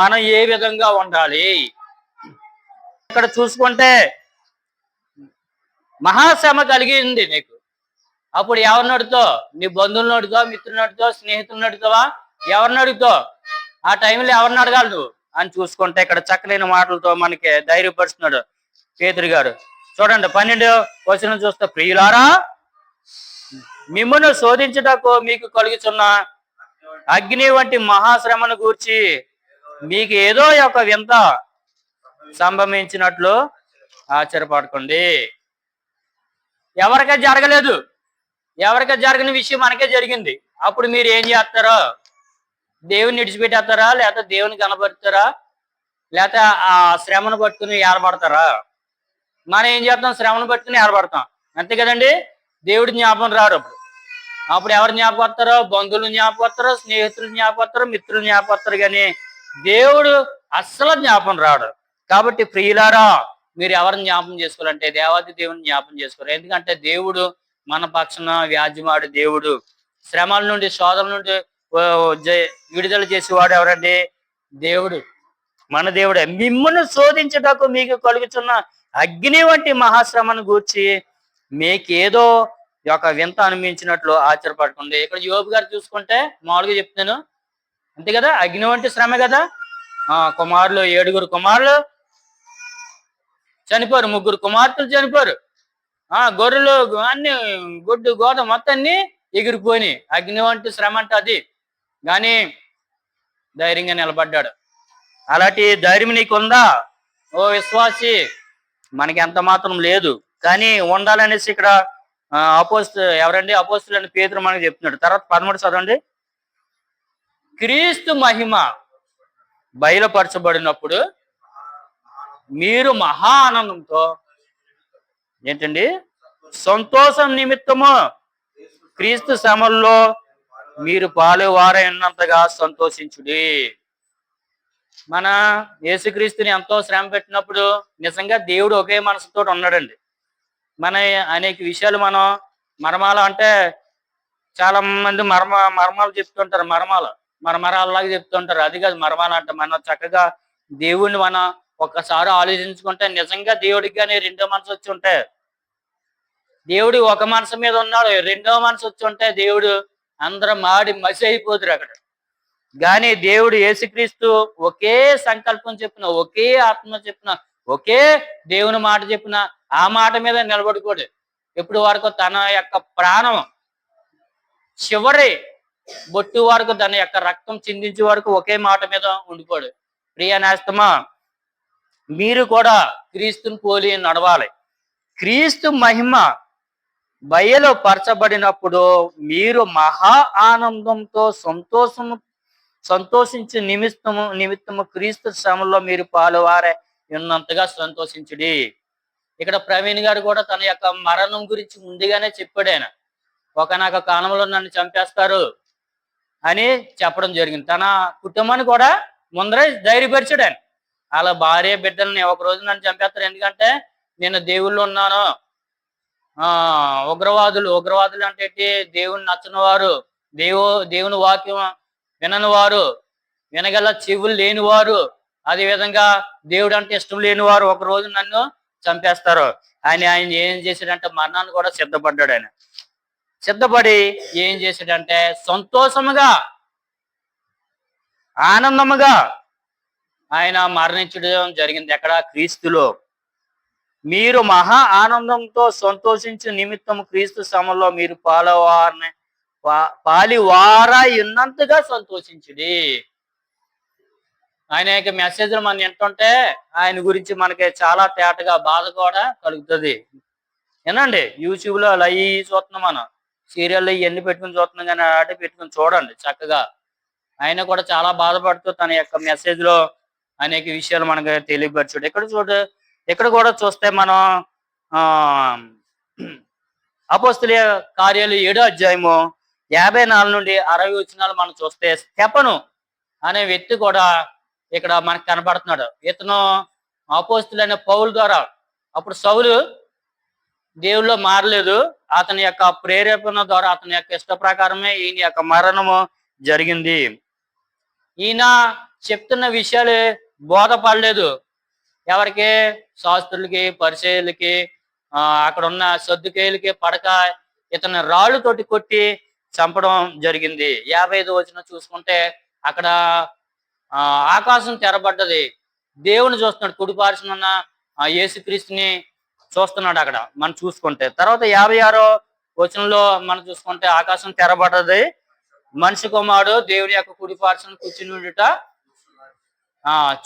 మనం ఏ విధంగా ఉండాలి? ఇక్కడ చూసుకుంటే మహాశ్రమ కలిగింది నీకు, అప్పుడు ఎవరిని అడుగుతావు? నీ బంధువులను అడుగుతావు, మిత్రులను అడుగుతావు, స్నేహితులను అడుగుతావా? ఎవరిని అడుగుతావు? ఆ టైంలో ఎవరిని అడగాలి నువ్వు అని చూసుకుంటే ఇక్కడ చక్కలేని మాటలతో మనకి ధైర్యపరుస్తున్నాడు పేతురు గారు. చూడండి 12వ వచనం చూస్తే, ప్రియులారా, మిమ్మును శోధించుటకు మీకు కలుగుతున్న అగ్ని వంటి మహాశ్రమను గూర్చి మీకు ఏదో ఒక వింత సంభవించినట్లు ఆశ్చర్యపడకండి. ఎవరికీ జరగలేదు, ఎవరికీ జరగని విషయం మనకే జరిగింది. అప్పుడు మీరు ఏం చేస్తారో? దేవుని విడిచిపెట్టేస్తారా, లేకపోతే దేవుని కనబడతారా, లేకపోతే ఆ శ్రమను పట్టుకుని ఏర్పడతారా? మనం ఏం చేస్తాం? శ్రమను పట్టుకుని ఏర్పడతాం, అంతే కదండి. దేవుడి జ్ఞాపకం రారు. అప్పుడు ఎవరు జ్ఞాపకం వస్తారో? బంధువులు జ్ఞాపకం వస్తారో, స్నేహితులు జ్ఞాపకం వస్తారో, మిత్రులు జ్ఞాపకం వస్తారు, కానీ దేవుడు అస్సలు జ్ఞాపకం రాడు. కాబట్టి ప్రియులారా, మీరు ఎవరిని జ్ఞాపకం చేసుకోవాలంటే దేవాది దేవుని జ్ఞాపకం చేసుకోరు. ఎందుకంటే దేవుడు మన పక్షాన వ్యాజ్యమాడు దేవుడు. శ్రమల నుండి, శోధన నుండి విడుదల చేసేవాడు ఎవరండి? దేవుడు, మన దేవుడే. మిమ్మును శోధించుటకు మీకు కలుగుతున్న అగ్ని వంటి మహాశ్రమను గూర్చి మీకేదో ఒక వింత అనిపించినట్లు ఆశ్చర్యపడకండి. ఇక్కడ యోబు గారు చూసుకుంటే మామూలుగా చెప్తాను, అంతే కదా, అగ్ని వంటి శ్రమ కదా. కుమారులు 7 కుమారులు చనిపోరు, 3 కుమార్తెలు చనిపోరు, గొర్రెలు అన్ని గుడ్డు గోద మొత్తం అన్ని ఎగిరిపోయి. అగ్ని వంటి శ్రమ అంటే అది. కానీ ధైర్యంగా నిలబడ్డాడు. అలాంటి ధైర్యం నీకుందా ఓ విశ్వాసి? మనకి ఎంత మాత్రం లేదు, కానీ ఉండాలనేసి ఇక్కడ ఎవరండి? అపోస్తులైన పేతురు మనకు చెప్తున్నాడు. తర్వాత 13 చదవండి. క్రీస్తు మహిమ బయలుపరచబడినప్పుడు మీరు మహా ఆనందంతో ఏంటండి? సంతోషం నిమిత్తము క్రీస్తు శ్రమల్లో మీరు పాలువారైనంతగా సంతోషించుడి. మన యేసుక్రీస్తుని ఎంతో శ్రమ పెట్టినప్పుడు నిజంగా దేవుడు ఒకే మనసుతో ఉన్నాడండి. మన అనేక విషయాలు మనం మర్మాలు అంటే చాలా మంది మర్మాలు చెప్తుంటారు, మర్మరాల్లాగా చెప్తుంటారు. అది కాదు మర్మాలు అంటే. మనం చక్కగా దేవుణ్ణి మనం ఒక్కసారి ఆలోచించుకుంటే నిజంగా దేవుడికి కానీ రెండో మనసు వచ్చి ఉంటే, దేవుడు ఒక మనసు మీద ఉన్నాడు, రెండో మనసు వచ్చి ఉంటే దేవుడు అందరూ మాడి మసి అయిపోతురు అక్కడ. కానీ దేవుడు యేసుక్రీస్తు ఒకే సంకల్పం చెప్పిన, ఒకే ఆత్మ చెప్పిన, ఒకే దేవుని మాట చెప్పిన ఆ మాట మీద నిలబడుకోడు. ఎప్పుడు వరకు తన యొక్క ప్రాణం చివరి బొట్టు వరకు, తన యొక్క రక్తం చిందించే వరకు ఒకే మాట మీద ఉండిపోడు. ప్రియ నేస్తమా, మీరు కూడా క్రీస్తుని పోలి నడవాలి. క్రీస్తు మహిమ బయలుపరచబడినప్పుడు మీరు మహా ఆనందంతో సంతోషించే నిమిత్తము క్రీస్తు శ్రమలో మీరు పాలువారే ఉన్నంతగా సంతోషించుడి. ఇక్కడ ప్రవీణ్ గారు కూడా తన యొక్క మరణం గురించి ముందుగానే చెప్పాడు. ఆయన ఒకనొక కాలంలో నన్ను చంపేస్తారు అని చెప్పడం జరిగింది. తన కుటుంబాన్ని కూడా ముందరే ధైర్యపరిచాడు ఆయన. అలా భార్య బిడ్డల్ని ఒక రోజు నన్ను చంపేస్తారు, ఎందుకంటే నేను దేవుళ్ళు ఉన్నాను. ఉగ్రవాదులు అంటే ఏంటి? దేవుని నచ్చని వారు, దేవుని వాక్యం వినని వారు, వినగల చెవులు లేని వారు, అదే విధంగా దేవుడు అంటే ఇష్టం లేని వారు ఒక రోజు నన్ను చంపేస్తారు. ఆయన ఏం చేశాడంటే మరణాన్ని కూడా సిద్ధపడ్డాడు. ఆయన సిద్ధపడి ఏం చేశాడంటే సంతోషముగా, ఆనందముగా ఆయన మరణించడం జరిగింది. ఎక్కడ? క్రీస్తులో. మీరు మహా ఆనందంతో సంతోషించే నిమిత్తం క్రీస్తు శ్రమలో మీరు పాలివారై ఉన్నంతగా సంతోషించుడి. ఆయన యొక్క మెసేజ్లు మనం వింటుంటే ఆయన గురించి మనకి చాలా తేటగా బాధ కూడా కలుగుతుంది. వినండి, యూట్యూబ్ లో అలా చూస్తున్నాం, మనం సీరియల్లో ఇవన్నీ పెట్టుకుని చూస్తున్నాం, కానీ అటు పెట్టుకుని చూడండి చక్కగా. ఆయన కూడా చాలా బాధపడుతూ తన యొక్క మెసేజ్ లో అనేక విషయాలు మనకు తెలియపరచాడు. ఇక్కడ కూడా చూస్తే మనం అపోస్తలుల కార్యాలు 7వ అధ్యాయము 54 నుండి 60 వచనాలు మనం చూస్తే స్టెఫను అనే వ్యక్తి కూడా ఇక్కడ మనకు కనబడుతున్నాడు. ఇతను అపోస్తలులైన పౌలు ద్వారా, అప్పుడు సౌలు దేవుల్లో మారలేదు, అతని యొక్క ప్రేరేపణ ద్వారా, అతని యొక్క ఇష్ట ప్రకారమే ఈయన యొక్క మరణము జరిగింది. ఈయన చెప్తున్న విషయాలు బోధపడలేదు ఎవరికి? శాస్త్రులకి, పరిచయులకి, అక్కడ ఉన్న సద్దుకేయులకి పడక ఇతను రాళ్ళతోటి కొట్టి చంపడం జరిగింది. 55వ వచనం చూసుకుంటే అక్కడ ఆకాశం తెరబడ్డది, దేవుని చూస్తున్నాడు, కుడిపార్శ్వన యేసుక్రీస్తుని చూస్తున్నాడు అక్కడ మనం చూసుకుంటే. తర్వాత 56వ వచనంలో మనం చూసుకుంటే ఆకాశం తెరబడ్డది, మనిషి కుమారుడు దేవుని యొక్క కుడిపార్శ్వన కూర్చుని ఉండుట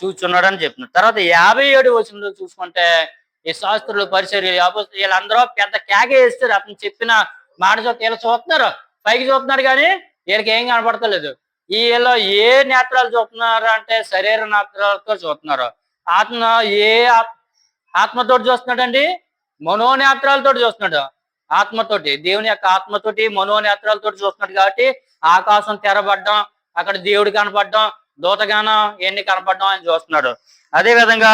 చూస్తున్నాడు అని చెప్తున్నాడు. తర్వాత 57వ వచనంలో చూసుకుంటే ఈ శాస్త్రులు, పరిచర్యలు, వీళ్ళందరూ పెద్ద కేక వేస్తారు. అతను చెప్పిన మాట వీళ్ళు చూస్తున్నారు, పైకి చూస్తున్నారు, కానీ వీళ్ళకి ఏం కనపడతలేదు. వీళ్ళు ఏ నేత్రాలు చూస్తున్నారు అంటే శరీర నేత్రాలతో చూస్తున్నారు. ఆత్మతోటి చూస్తున్నాడండి, మనోనేత్రాలతో చూస్తున్నాడు. ఆత్మతోటి, దేవుని యొక్క ఆత్మతోటి మనోనేత్రాలతో చూస్తున్నాడు. కాబట్టి ఆకాశం తెరబడ్డం, అక్కడ దేవుడు కనపడడం, దూతగానం ఎన్ని కనపడడం ఆయన చూస్తున్నాడు. అదే విధంగా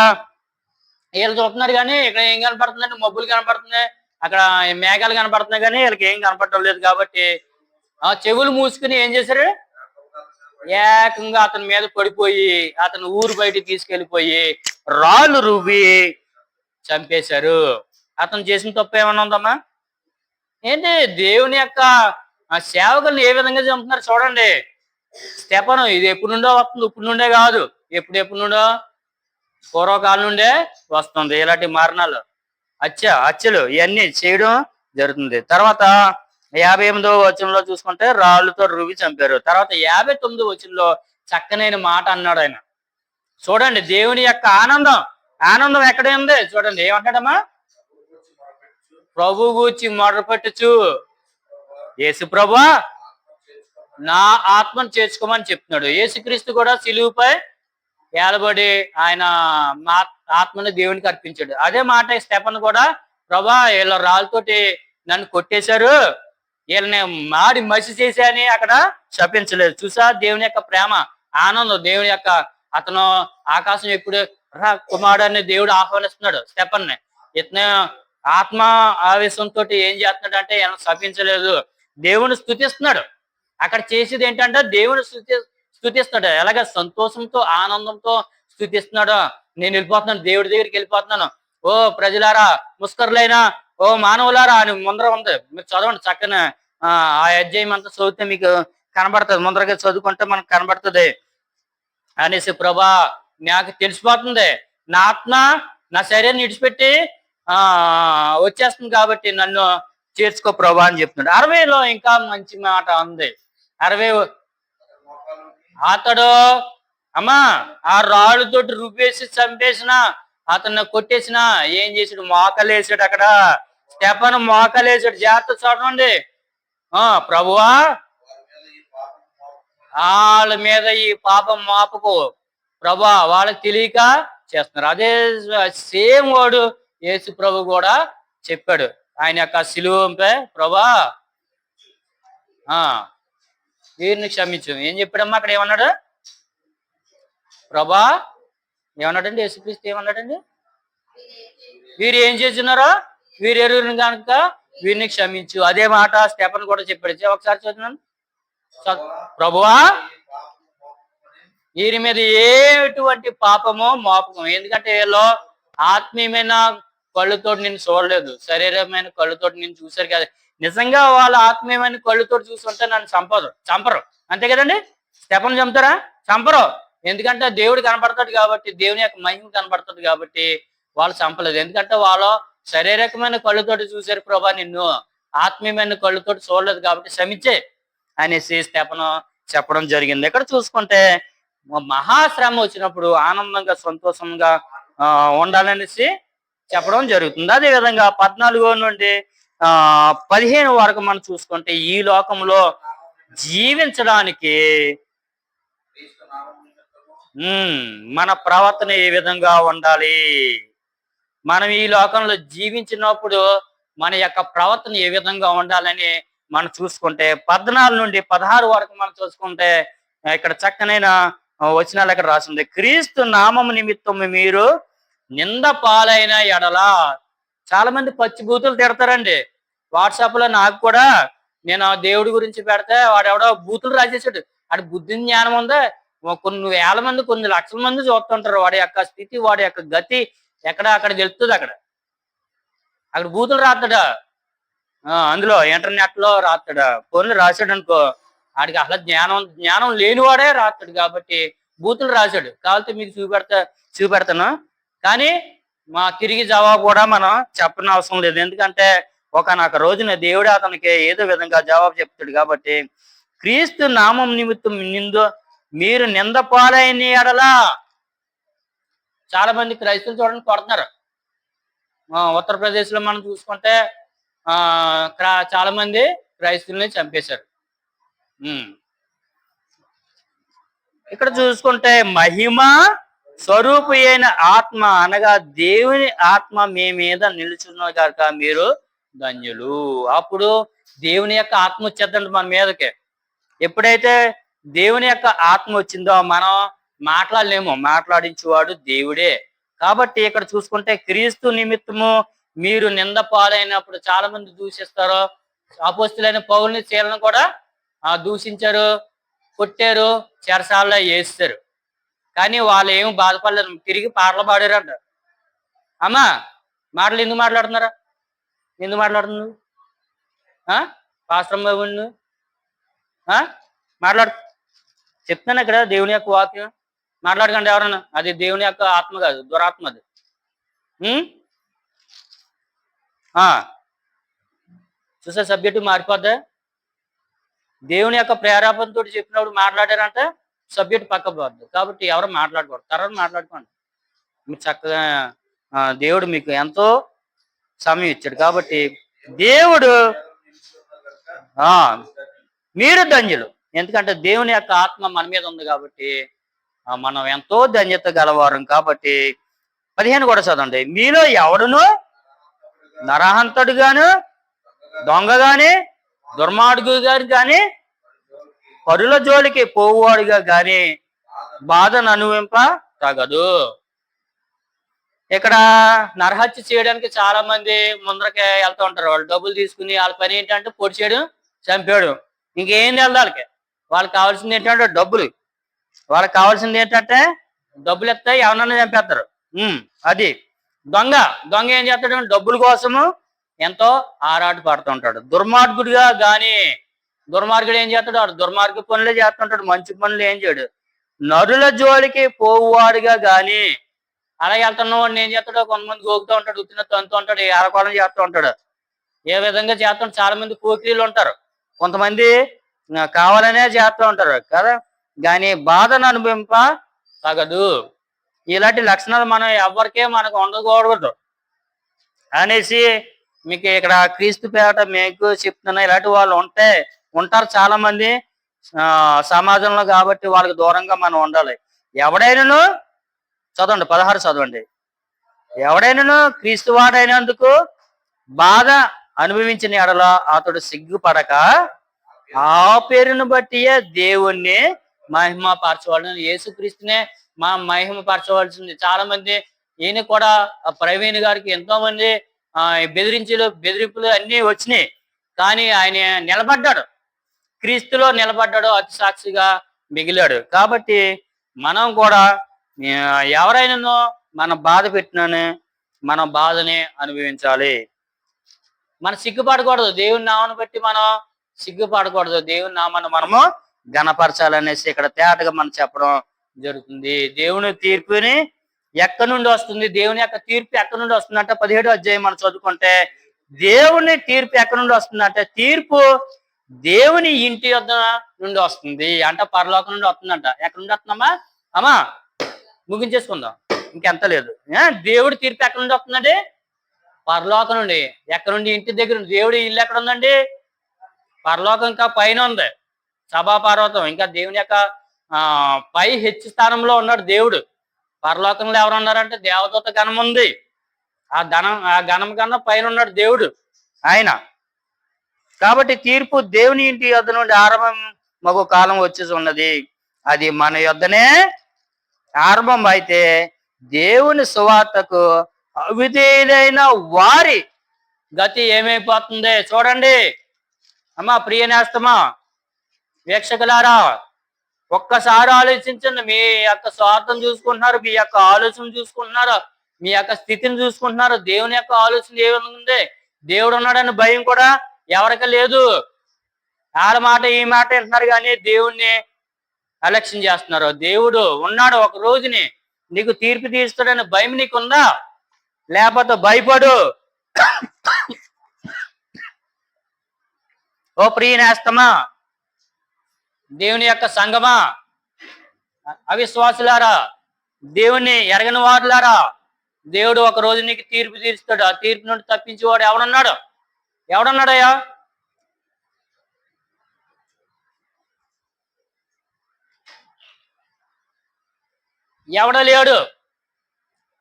వీళ్ళు చూస్తున్నారు, కానీ ఇక్కడ ఏం కనపడుతుందంటే మబ్బులు కనపడుతున్నాయి, అక్కడ మేఘాలు కనపడుతున్నాయి, కానీ వీళ్ళకి ఏం కనపడటం లేదు. కాబట్టి చెవులు మూసుకుని ఏం చేశారు? ఏకంగా అతని మీద పడిపోయి అతను ఊరు బయటికి తీసుకెళ్లిపోయి రాళ్ళు రువ్వి చంపేశారు. అతను చేసిన తప్పు ఏమన్నా ఉందమ్మా? ఏంటి? దేవుని యొక్క సేవకులను ఏ విధంగా చంపుతున్నారు చూడండి. స్టెఫను ఇది ఎప్పుడు నుండో వస్తుంది, ఇప్పుడు నుండే కాదు, ఎప్పుడు నుండో పూర్వకాలం నుండే వస్తుంది. ఇలాంటి మరణాలు, హత్యలు ఇవన్నీ చేయడం జరుగుతుంది. తర్వాత 58వ వచనంలో చూసుకుంటే రాళ్ళతో రువి చంపారు. తర్వాత 59వ వచనంలో చక్కనైన మాట అన్నాడు ఆయన. చూడండి, దేవుని యొక్క ఆనందం ఎక్కడ ఉంది చూడండి. ఏమంటాడమ్మా? ప్రభు గూర్చి మొదలుపెట్టుచు, యేసు ప్రభువా నా ఆత్మను చేర్చుకోమని చెప్తున్నాడు. యేసుక్రీస్తు కూడా సిలువుపై ఏలబడి ఆయన ఆత్మని దేవునికి అర్పించాడు. అదే మాట స్టెఫను కూడా, ప్రభా వీళ్ళ రాళ్ళతోటి నన్ను కొట్టేశారు, వీళ్ళని మాడి మసి చేశాని అక్కడ శపించలేదు. చూసా దేవుని యొక్క ప్రేమ, ఆనందం, దేవుని యొక్క అతను ఆకాశం ఎప్పుడు కుమారుడిని దేవుడు ఆహ్వానిస్తున్నాడు స్టెఫన్ని. ఇతను ఆత్మ ఆవేశంతో ఏం చేస్తున్నాడు అంటే ఈయన శపించలేదు, దేవుని స్తుతిస్తున్నాడు. అక్కడ చేసేది ఏంటంటే దేవుని స్తుతిస్తున్నాడు. ఎలాగ? సంతోషంతో, ఆనందంతో స్తుతిస్తున్నాడు. నేను వెళ్ళిపోతున్నాను, దేవుడి దగ్గరికి వెళ్ళిపోతున్నాను. ఓ ప్రజలారా, ముస్కరులైనా ఓ మానవులారా అని ముందర ఉంది. మీరు చదవండి చక్కని ఆ అధ్యాయం అంతా చదివితే మీకు కనబడుతుంది. ముందరగా చదువుకుంటే మనకు కనబడుతుంది అనేసి, ప్రభా నాకు తెలిసిపోతుంది, నా ఆత్మ నా శరీరాన్ని విడిచిపెట్టి వచ్చేస్తుంది, కాబట్టి నన్ను చేర్చుకో ప్రభా అని చెప్తున్నాడు. 60లో ఇంకా మంచి మాట ఉంది. 60 అతడు అమ్మా ఆ రాళ్ళతోటి రుబ్బేసి చంపేసిన, అతన్ని కొట్టేసిన, ఏం చేసాడు? మోకలేసాడు. అక్కడ స్టెఫను మోకలేసాడు. జాగ్రత్త చూడండి. ప్రభువా వాళ్ళ మీద ఈ పాపం మోపకు ప్రభా, వాళ్ళకి తెలియక చేస్తున్నారు. అదే సేమ్ వాడు యేసు ప్రభు కూడా చెప్పాడు ఆయన యొక్క సిలువపై, ప్రభా వీరిని క్షమించు. ఏం చెప్పాడమ్మా అక్కడ? ఏమన్నాడు? ప్రభా ఏమన్నాడండి? యేసుక్రీస్తు ఏమన్నాడండి? వీరు ఏం చేస్తున్నారో వీరు ఎరుగురు కనుక వీరిని క్షమించు. అదే మాట స్టెఫన్ కూడా చెప్పాడు. ఒకసారి చదువుతున్నాను. ప్రభువా వీరి మీద ఎటువంటి పాపమో మోపకం. ఎందుకంటే వీళ్ళు ఆత్మీయమైన కళ్ళుతో నేను చూడలేదు, శరీరమైన కళ్ళుతో నేను చూశారు కదా. నిజంగా వాళ్ళ ఆత్మీయమైన కళ్ళుతో చూస్తుంటే నన్ను చంపరు. అంతే కదండి. స్టెఫన్ చంపుతారా? చంపరు. ఎందుకంటే దేవుడు కనపడతాడు కాబట్టి, దేవుని యొక్క మహిమ కనపడుతుంది కాబట్టి వాళ్ళు చంపలేదు. ఎందుకంటే వాళ్ళు శారీరకమైన కళ్ళుతోటి చూశారు ప్రభా, నిన్ను ఆత్మీయమైన కళ్ళుతోటి చూడలేదు కాబట్టి క్షమించే అనేసి స్టెఫను చెప్పడం జరిగింది. ఇక్కడ చూసుకుంటే మహాశ్రమ వచ్చినప్పుడు ఆనందంగా సంతోషంగా ఉండాలనేసి చెప్పడం జరుగుతుంది. అదే విధంగా 14 నుండి 15 వరకు మనం చూసుకుంటే ఈ లోకంలో జీవించడానికి మన ప్రవర్తన ఏ విధంగా ఉండాలి, మనం ఈ లోకంలో జీవించినప్పుడు మన యొక్క ప్రవర్తన ఏ విధంగా ఉండాలని మనం చూసుకుంటే 14 నుండి 16 వరకు మనం చూసుకుంటే ఇక్కడ చక్కనైన వచనాలు ఇక్కడ రాసింది. క్రీస్తు నామము నిమిత్తం మీరు నింద పాలైన ఎడల. చాలా మంది పచ్చి బూతులు తిడతారండి. వాట్సాప్ లో నాకు కూడా నేను దేవుడి గురించి పెడితే వాడెవడో బూతులు రాసేసాడు. వాడి బుద్ధి జ్ఞానం ఉందా? కొన్ని వేల మంది, కొన్ని లక్షల మంది చూస్తుంటారు. వాడి యొక్క స్థితి, వాడి యొక్క గతి అక్కడ తెలుస్తుంది. అక్కడ బూతులు రాస్తాడా, అందులో ఇంటర్నెట్ లో రాస్తాడా, ఫోన్లు రాశాడు అనుకో, వాడికి అసలు జ్ఞానం లేనివాడే రాస్తాడు కాబట్టి బూతులు రాశాడు. కాబట్టి మీకు చూపెడతాను. కానీ మా తిరిగి జవాబు కూడా మనం చెప్పని అవసరం లేదు. ఎందుకంటే ఒకనొక రోజున దేవుడు అతనికి ఏదో విధంగా జవాబు చెప్తాడు. కాబట్టి క్రీస్తు నామం నిమిత్తం మీరు నింద పాలైన ఎడలా. చాలా మంది క్రైస్తవులు చూడండి కొడుతున్నారు. ఉత్తరప్రదేశ్ లో మనం చూసుకుంటే చాలా మంది క్రైస్తవుల్ని చంపేశారు. ఇక్కడ చూసుకుంటే మహిమ స్వరూపి అయిన ఆత్మ అనగా దేవుని ఆత్మ మీ మీద నిలుచున్న కనుక మీరు ధన్యులు. అప్పుడు దేవుని యొక్క ఆత్మ వచ్చేద్దండి మన మీదకి. ఎప్పుడైతే దేవుని యొక్క ఆత్మ వచ్చిందో మనం మాట్లాడలేము, మాట్లాడించేవాడు దేవుడే. కాబట్టి ఇక్కడ చూసుకుంటే క్రీస్తు నిమిత్తము మీరు నింద పాలైనప్పుడు చాలా మంది దూషిస్తారు. అపోస్తులైన పౌలుని చీలను కూడా దూషించారు, కొట్టారు, చెరసాలలో వేస్తారు. కానీ వాళ్ళు ఏమి బాధపడలేదు, తిరిగి పాటలు పాడారంట. అమ్మా మాటలు ఎందుకు మాట్లాడుతున్నారా? ఎందుకు మాట్లాడుతున్నావు? పాస్టర్ బాబు మాట్లాడు చెప్తాను ఇక్కడ దేవుని యొక్క వాక్యం. మాట్లాడకండి ఎవరన్నా. అది దేవుని యొక్క ఆత్మ కాదు, దురాత్మ అది. చూసే సబ్జెక్టు మారిపోద్దా? దేవుని యొక్క ప్రేరేపణతో చెప్పినప్పుడు మాట్లాడారంటే సబ్జెక్ట్ పక్క పోద్దు. కాబట్టి ఎవరు మాట్లాడకూడదు, తర్వాత మాట్లాడుకోండి. మీరు చక్కగా దేవుడు మీకు ఎంతో సమయం ఇచ్చాడు. కాబట్టి దేవుడు మీరు ధన్యులు. ఎందుకంటే దేవుని యొక్క ఆత్మ మన మీద ఉంది కాబట్టి మనం ఎంతో ధన్యత గలవారం. కాబట్టి 15 కూడా చదవండి. మీలో ఎవడును నరహంతుడు గాను, దొంగ గాని, దుర్మార్గుడు గాని గాని, పరుల జోలికి పోవాడుగా గాని బాధను అనుభవింప తగదు. ఇక్కడ నరహత్య చేయడానికి చాలా మంది ముందరకే వెళ్తూ ఉంటారు. వాళ్ళు డబ్బులు తీసుకుని వాళ్ళ పని ఏంటంటే పొడి చేయడం, చంపేయడం. ఇంకేం తెలుదు వాళ్ళకి. వాళ్ళకి కావాల్సింది ఏంటంటే డబ్బులు. వాళ్ళకి కావాల్సింది ఏంటంటే డబ్బులు ఇస్తే ఎవరన్నా చంపేస్తారు. అది దొంగ ఏం చేస్తాడు? డబ్బుల కోసము ఎంతో ఆరాట పడుతుంటాడు. దుర్మార్గుడిగా గాని, దుర్మార్గుడు ఏం చేస్తాడు? వాడు దుర్మార్గ పనులే చేస్తుంటాడు, మంచి పనులు ఏం చేయడు. నరుల జోలికి పోవాడుగా గాని, అలాగే వెళ్తున్న వాడిని ఏం చేస్తాడు? కొంతమంది గోగుతూ ఉంటాడు, ఉత్తిన తంతూ ఉంటాడు, ఆరకోళం చేస్తూ ఉంటాడు. ఏ విధంగా చేస్తాడు? చాలా మంది పోకిరీలు ఉంటారు, కొంతమంది కావాలనే చేస్తూ ఉంటారు కదా. కానీ బాధను అనుభవింప తగదు. ఇలాంటి లక్షణాలు మనం ఎవరికే మనకు ఉండకూడదు అనేసి మీకు ఇక్కడ క్రీస్తు పేట మీకు చెప్తున్నా. ఇలాంటి వాళ్ళు ఉంటారు చాలా మంది సమాజంలో. కాబట్టి వాళ్ళకి దూరంగా మనం ఉండాలి. ఎవడైనాను చదవండి, 16 చదవండి. ఎవడైనాను క్రీస్తు వాడైనందుకు బాధ అనుభవించిన ఎడల అతడు సిగ్గుపడక ఆ పేరును బట్టియే దేవుణ్ణి మహిమ పరచవాలని, యేసుక్రీస్తునే మహిమ పరచవలసింది. చాలా మంది ఈయన కూడా ప్రవీణ్ గారికి ఎంతో మంది బెదిరింపులు అన్నీ వచ్చినాయి. కానీ ఆయన నిలబడ్డాడు, క్రీస్తులో నిలబడ్డాడు, అతి సాక్షిగా మిగిలాడు. కాబట్టి మనం కూడా ఎవరైనా మనం బాధ పెట్టినని మనం బాధని అనుభవించాలి. మనం సిగ్గుపడకూడదు. దేవుని నామాన్ని బట్టి మనం సిగ్గుపడకూడదు. దేవుని నామాన్ని మనము ఘనపరచాలనేసి ఇక్కడ తేటగా మనం చెప్పడం జరుగుతుంది. దేవుని తీర్పుని ఎక్కడి నుండి వస్తుంది? దేవుని యొక్క తీర్పు ఎక్కడి నుండి వస్తుందంటే 17వ అధ్యాయం మనం చదువుకుంటే దేవుని తీర్పు ఎక్కడి నుండి వస్తుందంటే తీర్పు దేవుని ఇంటి యొద్ద నుండి వస్తుంది అంట, పరలోకం నుండి వస్తుందంట. ఎక్కడి నుండి వస్తుందమ్మా? అమ్మా ముగించేసుకుందాం, ఇంకెంత లేదు. దేవుడి తీర్పు ఎక్కడి నుండి వస్తుందండి? పరలోకం నుండి. ఎక్కడ నుండి? ఇంటి దగ్గర. దేవుడి ఇల్లు ఎక్కడ ఉందండి? పరలోకం ఇంకా పైన ఉంది, సభాపర్వతం. ఇంకా దేవుని యొక్క పై హెచ్చు స్థానంలో ఉన్నాడు దేవుడు. పరలోకంలో ఎవరు ఉన్నారంటే దేవదూత గణం ఉంది. ఆ గణం కన్నా పైన ఉన్నాడు దేవుడు ఆయన. కాబట్టి తీర్పు దేవుని ఇంటి యొద్ద నుండి ఆరంభం మగో కాలం వచ్చేసి ఉన్నది. అది మన యొద్దనే ఆరంభం అయితే దేవుని సువార్తకు అవిధేయులైన వారి గతి ఏమైపోతుంది చూడండి. అమ్మా ప్రియ నేస్తమా, వీక్షకులారా, ఒక్కసారి ఆలోచించండి. మీ యొక్క స్వార్థం చూసుకుంటున్నారు, మీ యొక్క ఆలోచన చూసుకుంటున్నారు, మీ యొక్క స్థితిని చూసుకుంటున్నారు. దేవుని యొక్క ఆలోచన ఏమైనా ఉంది? దేవుడు ఉన్నాడని భయం కూడా ఎవరికి లేదు. వాళ్ళ మాట ఈ మాట వింటున్నారు కానీ దేవుణ్ణి అలక్ష్యం చేస్తున్నారు. దేవుడు ఉన్నాడు, ఒక రోజుని నీకు తీర్పు తీస్తాడని భయం నీకుందా? లేకపోతే భయపడు. ఓ ప్రియ నేస్తమా, దేవుని యొక్క సంగమా, అవిశ్వాసులారా, దేవుణ్ణి ఎరగని వారులారా, దేవుడు ఒక రోజు నీకు తీర్పు తీరుస్తాడు. ఆ తీర్పు నుండి తప్పించేవాడు ఎవడున్నాడు? ఎవడున్నాడయ్యా? ఎవడ లేడు.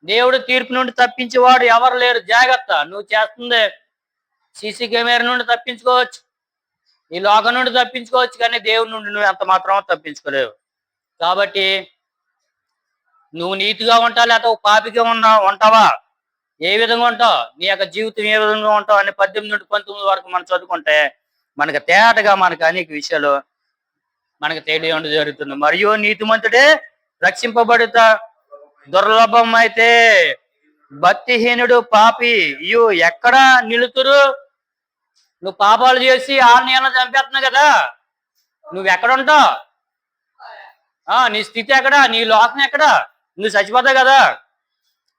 దేవుడు తీర్పు నుండి తప్పించేవాడు ఎవరు లేరు. జాగ్రత్త. నువ్వు చేస్తుంది సీసీ కెమెరా నుండి తప్పించుకోవచ్చు, ఈ లోకం నుండి తప్పించుకోవచ్చు, కానీ దేవుడి నుండి నువ్వు ఎంత మాత్రం తప్పించుకోలేవు. కాబట్టి నువ్వు నీతిగా ఉంటావు లేకపోతే పాపిగా ఉంటావా? ఏ విధంగా ఉంటావు? నీ యొక్క జీవితం ఏ విధంగా ఉంటావు అని 18 నుండి 19 వరకు మనం చదువుకుంటే మనకు తేటగా మనకు అనేక విషయాలు మనకు తెలియడం జరుగుతుంది. మరియు నీతిమంతుడే రక్షింపబడుతా, దుర్లభం అయితే భక్తిహీనుడు పాపి ఇయు ఎక్కడ నిలుతురు? నువ్వు పాపాలు చేసి 6 నెలలు చంపేస్తున్నావు కదా, నువ్వు ఎక్కడ ఉంటావు? నీ స్థితి ఎక్కడ? నీ లోకం ఎక్కడ? నువ్వు చచ్చిపోతావు కదా,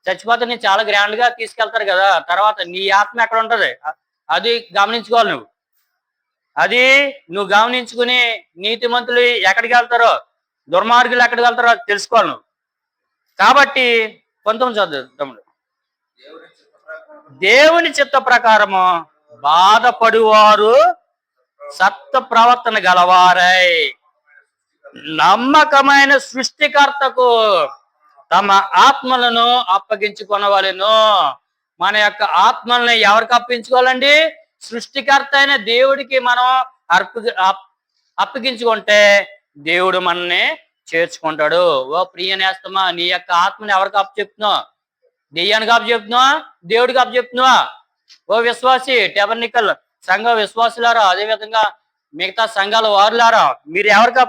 చచ్చిపోతే నీ చాలా గ్రాండ్ గా తీసుకెళ్తారు కదా. తర్వాత నీ ఆత్మ ఎక్కడ ఉంటది? అది గమనించుకోవాలి నువ్వు. అది నువ్వు గమనించుకుని నీతిమంతులు ఎక్కడికి వెళ్తారో, దుర్మార్గులు ఎక్కడికి వెళ్తారో అది తెలుసుకోవాలి నువ్వు. కాబట్టి 19 చదువు తమ్ముడు. దేవుని చిత్త ప్రకారము బాధపడువారు సత్య ప్రవర్తన గలవారై నమ్మకమైన సృష్టికర్తకు తమ ఆత్మలను అప్పగించుకొనవలెను. మన యొక్క ఆత్మల్ని ఎవరికి అప్పించుకోవాలండి? సృష్టికర్త అయిన దేవుడికి మనం అప్పగించుకుంటే దేవుడు మనల్ని చేర్చుకుంటాడు. ఓ ప్రియ నేస్తమా, నీ యొక్క ఆత్మని ఎవరికి అప్పచెప్తున్నావు? దెయ్యానికి అప్పచెప్తున్నావా? దేవుడికి అప్పచెప్తున్నావా? ఓ విశ్వాసి, టెబర్నికల్ సంఘ విశ్వాసులారా, అదేవిధంగా మిగతా సంఘాల వారులారా, మీరు ఎవరికి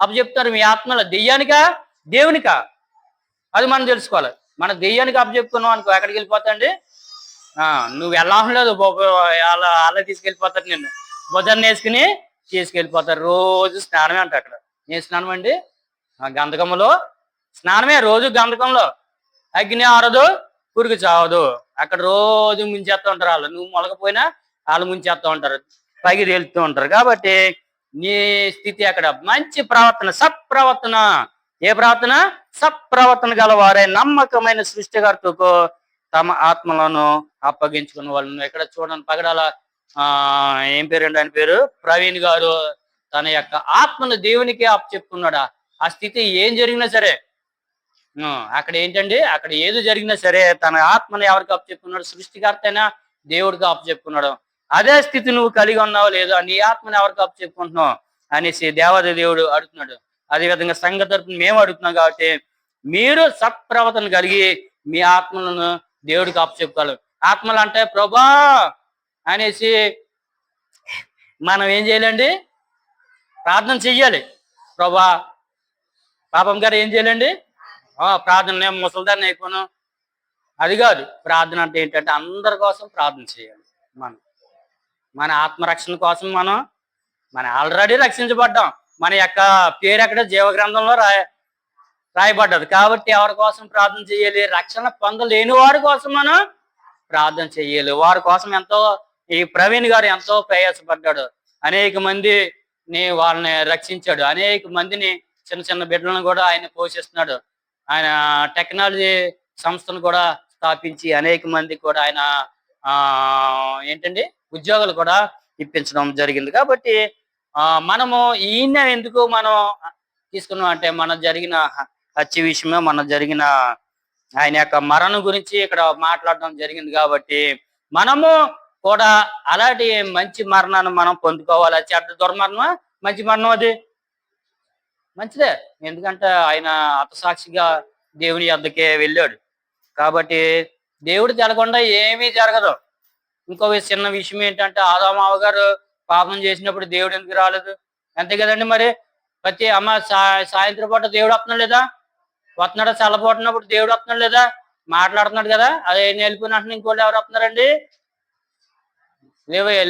అప్పచెప్తున్నారు మీ ఆత్మలో? దెయ్యానికా దేవునికా? అది మనం తెలుసుకోవాలి. మన దెయ్యానికి అప్పచెప్పుకున్నాం అనుకో ఎక్కడికి వెళ్ళిపోతాండి? నువ్వు వెళ్ళాం లేదు, అలా తీసుకెళ్ళిపోతారు. నిన్ను భుజాన్ని వేసుకుని తీసుకెళ్ళిపోతారు. రోజు స్నానమే అంట. అక్కడ ఏం స్నానం అండి? గంధకంలో స్నానమే. రోజు గంధకంలో అగ్ని ఆరదు, పురుగు చావదు. అక్కడ రోజు ముంచేస్తూ ఉంటారు వాళ్ళు. నువ్వు మొలకపోయినా వాళ్ళు ముంచేస్తూ ఉంటారు, పైకి తేలుతూ ఉంటారు. కాబట్టి నీ స్థితి అక్కడ మంచి ప్రవర్తన, సత్ప్రవర్తన. ఏ ప్రవర్తన? సత్ప్రవర్తన గలవారే నమ్మకమైన సృష్టికర్తకు తమ ఆత్మలను అప్పగించుకున్న వాళ్ళను. ఇక్కడ చూడండి, పగడాల ఏం పేరండి ఆయన పేరు? ప్రవీణ్ గారు తన యొక్క ఆత్మను దేవునికి అప్పచెప్పుకున్నాడా. ఆ స్థితి ఏం జరిగినా సరే, అక్కడ ఏంటండి, అక్కడ ఏది జరిగినా సరే తన ఆత్మను ఎవరికి అప్పచెప్పుకున్నాడు? సృష్టికర్త అయినా దేవుడికి అప్పచెప్పుకున్నాడు. అదే స్థితి నువ్వు కలిగి ఉన్నావు లేదో, నీ ఆత్మను ఎవరికి అప్పచెప్పుకుంటున్నావు అనేసి దేవాది దేవుడు అడుగుతున్నాడు. అదేవిధంగా సంఘ తరపున మేము అడుగుతున్నాం. కాబట్టి మీరు సత్ప్రవర్తన కలిగి మీ ఆత్మలను దేవుడికి అప్పచెప్పుకోవాలి. ఆత్మలు అంటే ప్రభా అనేసి మనం ఏం చేయాలండి? ప్రార్థన చెయ్యాలి. ప్రభా పాపం గారు ఏం చేయాలండి? ప్రార్థన, నేను ముసలిదాన్ని అయిపోను, అది కాదు. ప్రార్థన అంటే ఏంటంటే అందరి కోసం ప్రార్థన చేయాలి. మనం మన ఆత్మరక్షణ కోసం మనం ఆల్రెడీ రక్షించబడ్డాం. మన యొక్క పేరు అక్కడ జీవగ్రంథంలో రాయబడ్డది. కాబట్టి ఎవరి కోసం ప్రార్థన చేయాలి? రక్షణ పొందలేని వారి కోసం మనం ప్రార్థన చెయ్యాలి. వారి కోసం ఎంతో ఈ ప్రవీణ్ గారు ఎంతో ప్రయాసపడ్డాడు. అనేక మందిని వాళ్ళని రక్షించాడు. అనేక మందిని చిన్న చిన్న బిడ్డలను కూడా ఆయన పోషిస్తున్నాడు. ఆయన టెక్నాలజీ సంస్థను కూడా స్థాపించి అనేక మందికి కూడా ఆయన ఏంటండి ఉద్యోగాలు కూడా ఇప్పించడం జరిగింది. కాబట్టి మనము ఈయన ఎందుకు మనం తీసుకున్నాం అంటే మన జరిగిన హత్య విషయమే, మన జరిగిన ఆయన యొక్క మరణం గురించి ఇక్కడ మాట్లాడడం జరిగింది. కాబట్టి మనము కూడా అలాంటి మంచి మరణాన్ని మనం పొందుకోవాలి. చెడ్డ దుర్మరణమా మంచి మరణం? అది మంచిదే. ఎందుకంటే ఆయన హతసాక్షిగా దేవుని యొద్దకే వెళ్ళాడు. కాబట్టి దేవుడు తెలకుండా ఏమీ జరగదు. ఇంకో చిన్న విషయం ఏంటంటే ఆదాము అవ్వ గారు పాపం చేసినప్పుడు దేవుడు ఎందుకు రాలేదు? అంతే కదండి. మరి ప్రతి సాయంత్రం పూట దేవుడు వస్తున్నాడు లేదా? వస్తున్నాడా? చల్లబోతున్నప్పుడు దేవుడు వస్తున్నాడు లేదా? మాట్లాడుతున్నాడు కదా. అదే వెళ్ళిపోయినట్టు ఇంకోళ్ళు ఎవరు వస్తున్నారండి?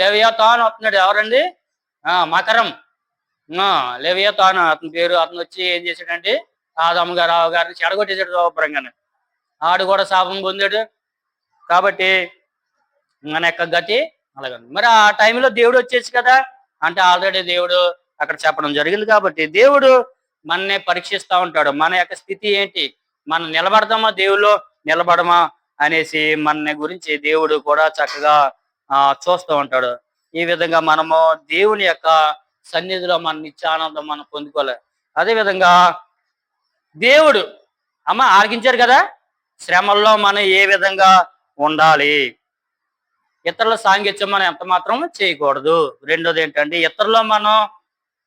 లేవియా తాను వస్తున్నాడు. ఎవరండి? మకరం. లేవియా తాను అతని పేరు. అతను వచ్చి ఏం చేశాడంటే ఆదాము గారు అవ్వ గారిని చెడగొట్టేసాడు శుభ్రంగానే. ఆడు కూడా శాపం పొందాడు. కాబట్టి మన యొక్క గతి అలాగే. మరి ఆ టైంలో దేవుడు వచ్చేసి కదా అంటే ఆల్రెడీ దేవుడు అక్కడ చెప్పడం జరిగింది. కాబట్టి దేవుడు మననే పరీక్షిస్తూ ఉంటాడు. మన యొక్క స్థితి ఏంటి, మనం నిలబడతామా దేవుల్లో నిలబడమా అనేసి మన గురించి దేవుడు కూడా చక్కగా చూస్తూ ఉంటాడు. ఈ విధంగా మనము దేవుని యొక్క సన్నిధిలో మన నిత్యానందం మనం పొందుకోవాలి. అదే విధంగా దేవుడు ఆలకించారు కదా, శ్రమల్లో మనం ఏ విధంగా ఉండాలి, ఇతరుల సాంగత్యం మనం ఎంత మాత్రం చేయకూడదు. రెండోది ఏంటంటే ఇతరులో మనం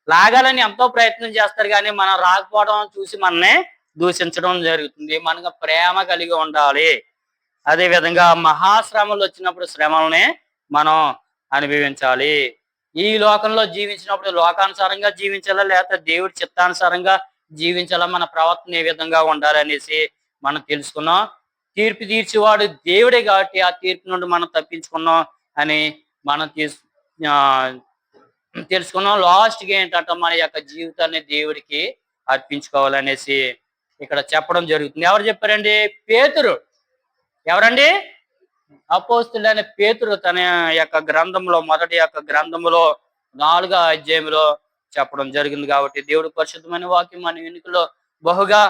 లాగాలని ఎంతో ప్రయత్నం చేస్తారు, కానీ మనం రాకపోవడం చూసి మననే దూషించడం జరుగుతుంది. మనకు ప్రేమ కలిగి ఉండాలి. అదే విధంగా మహాశ్రమలు వచ్చినప్పుడు శ్రమలనే మనం అనుభవించాలి. ఈ లోకంలో జీవించినప్పుడు లోకానుసారంగా జీవించాలా లేకపోతే దేవుడి చిత్తానుసారంగా జీవించాలా, మన ప్రవర్తన ఏ విధంగా ఉండాలనేసి మనం తెలుసుకున్నాం. తీర్పు తీర్చేవాడు దేవుడే కాబట్టి ఆ తీర్పు నుండి మనం తప్పించుకున్నాం అని మనం తెలుసుకున్నాం. లాస్ట్గా ఏంటంటే మన యొక్క జీవితాన్ని దేవుడికి అర్పించుకోవాలనేసి ఇక్కడ చెప్పడం జరుగుతుంది. ఎవరు చెప్పారండి? పేతురు. ఎవరండి? అపోస్తులైన పేతురు తన యొక్క గ్రంథంలో మొదటి యొక్క గ్రంథంలో 4వ అధ్యాయంలో చెప్పడం జరిగింది. కాబట్టి దేవుడు పరిశుద్ధమైన వాక్యం మన వెనుకలో బహుగా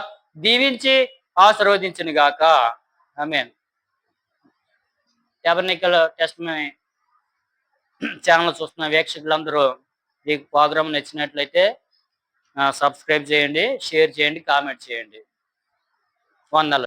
దీవించి ఆశీర్వదించును గాక. ఆమేన్. టెబర్నికల్ టెస్టిమనీ ఛానల్ చూస్తున్న వీక్షకులందరూ ఈ ప్రోగ్రామ్ నచ్చినట్లయితే సబ్స్క్రైబ్ చేయండి, షేర్ చేయండి, కామెంట్ చేయండి. వందనాలు.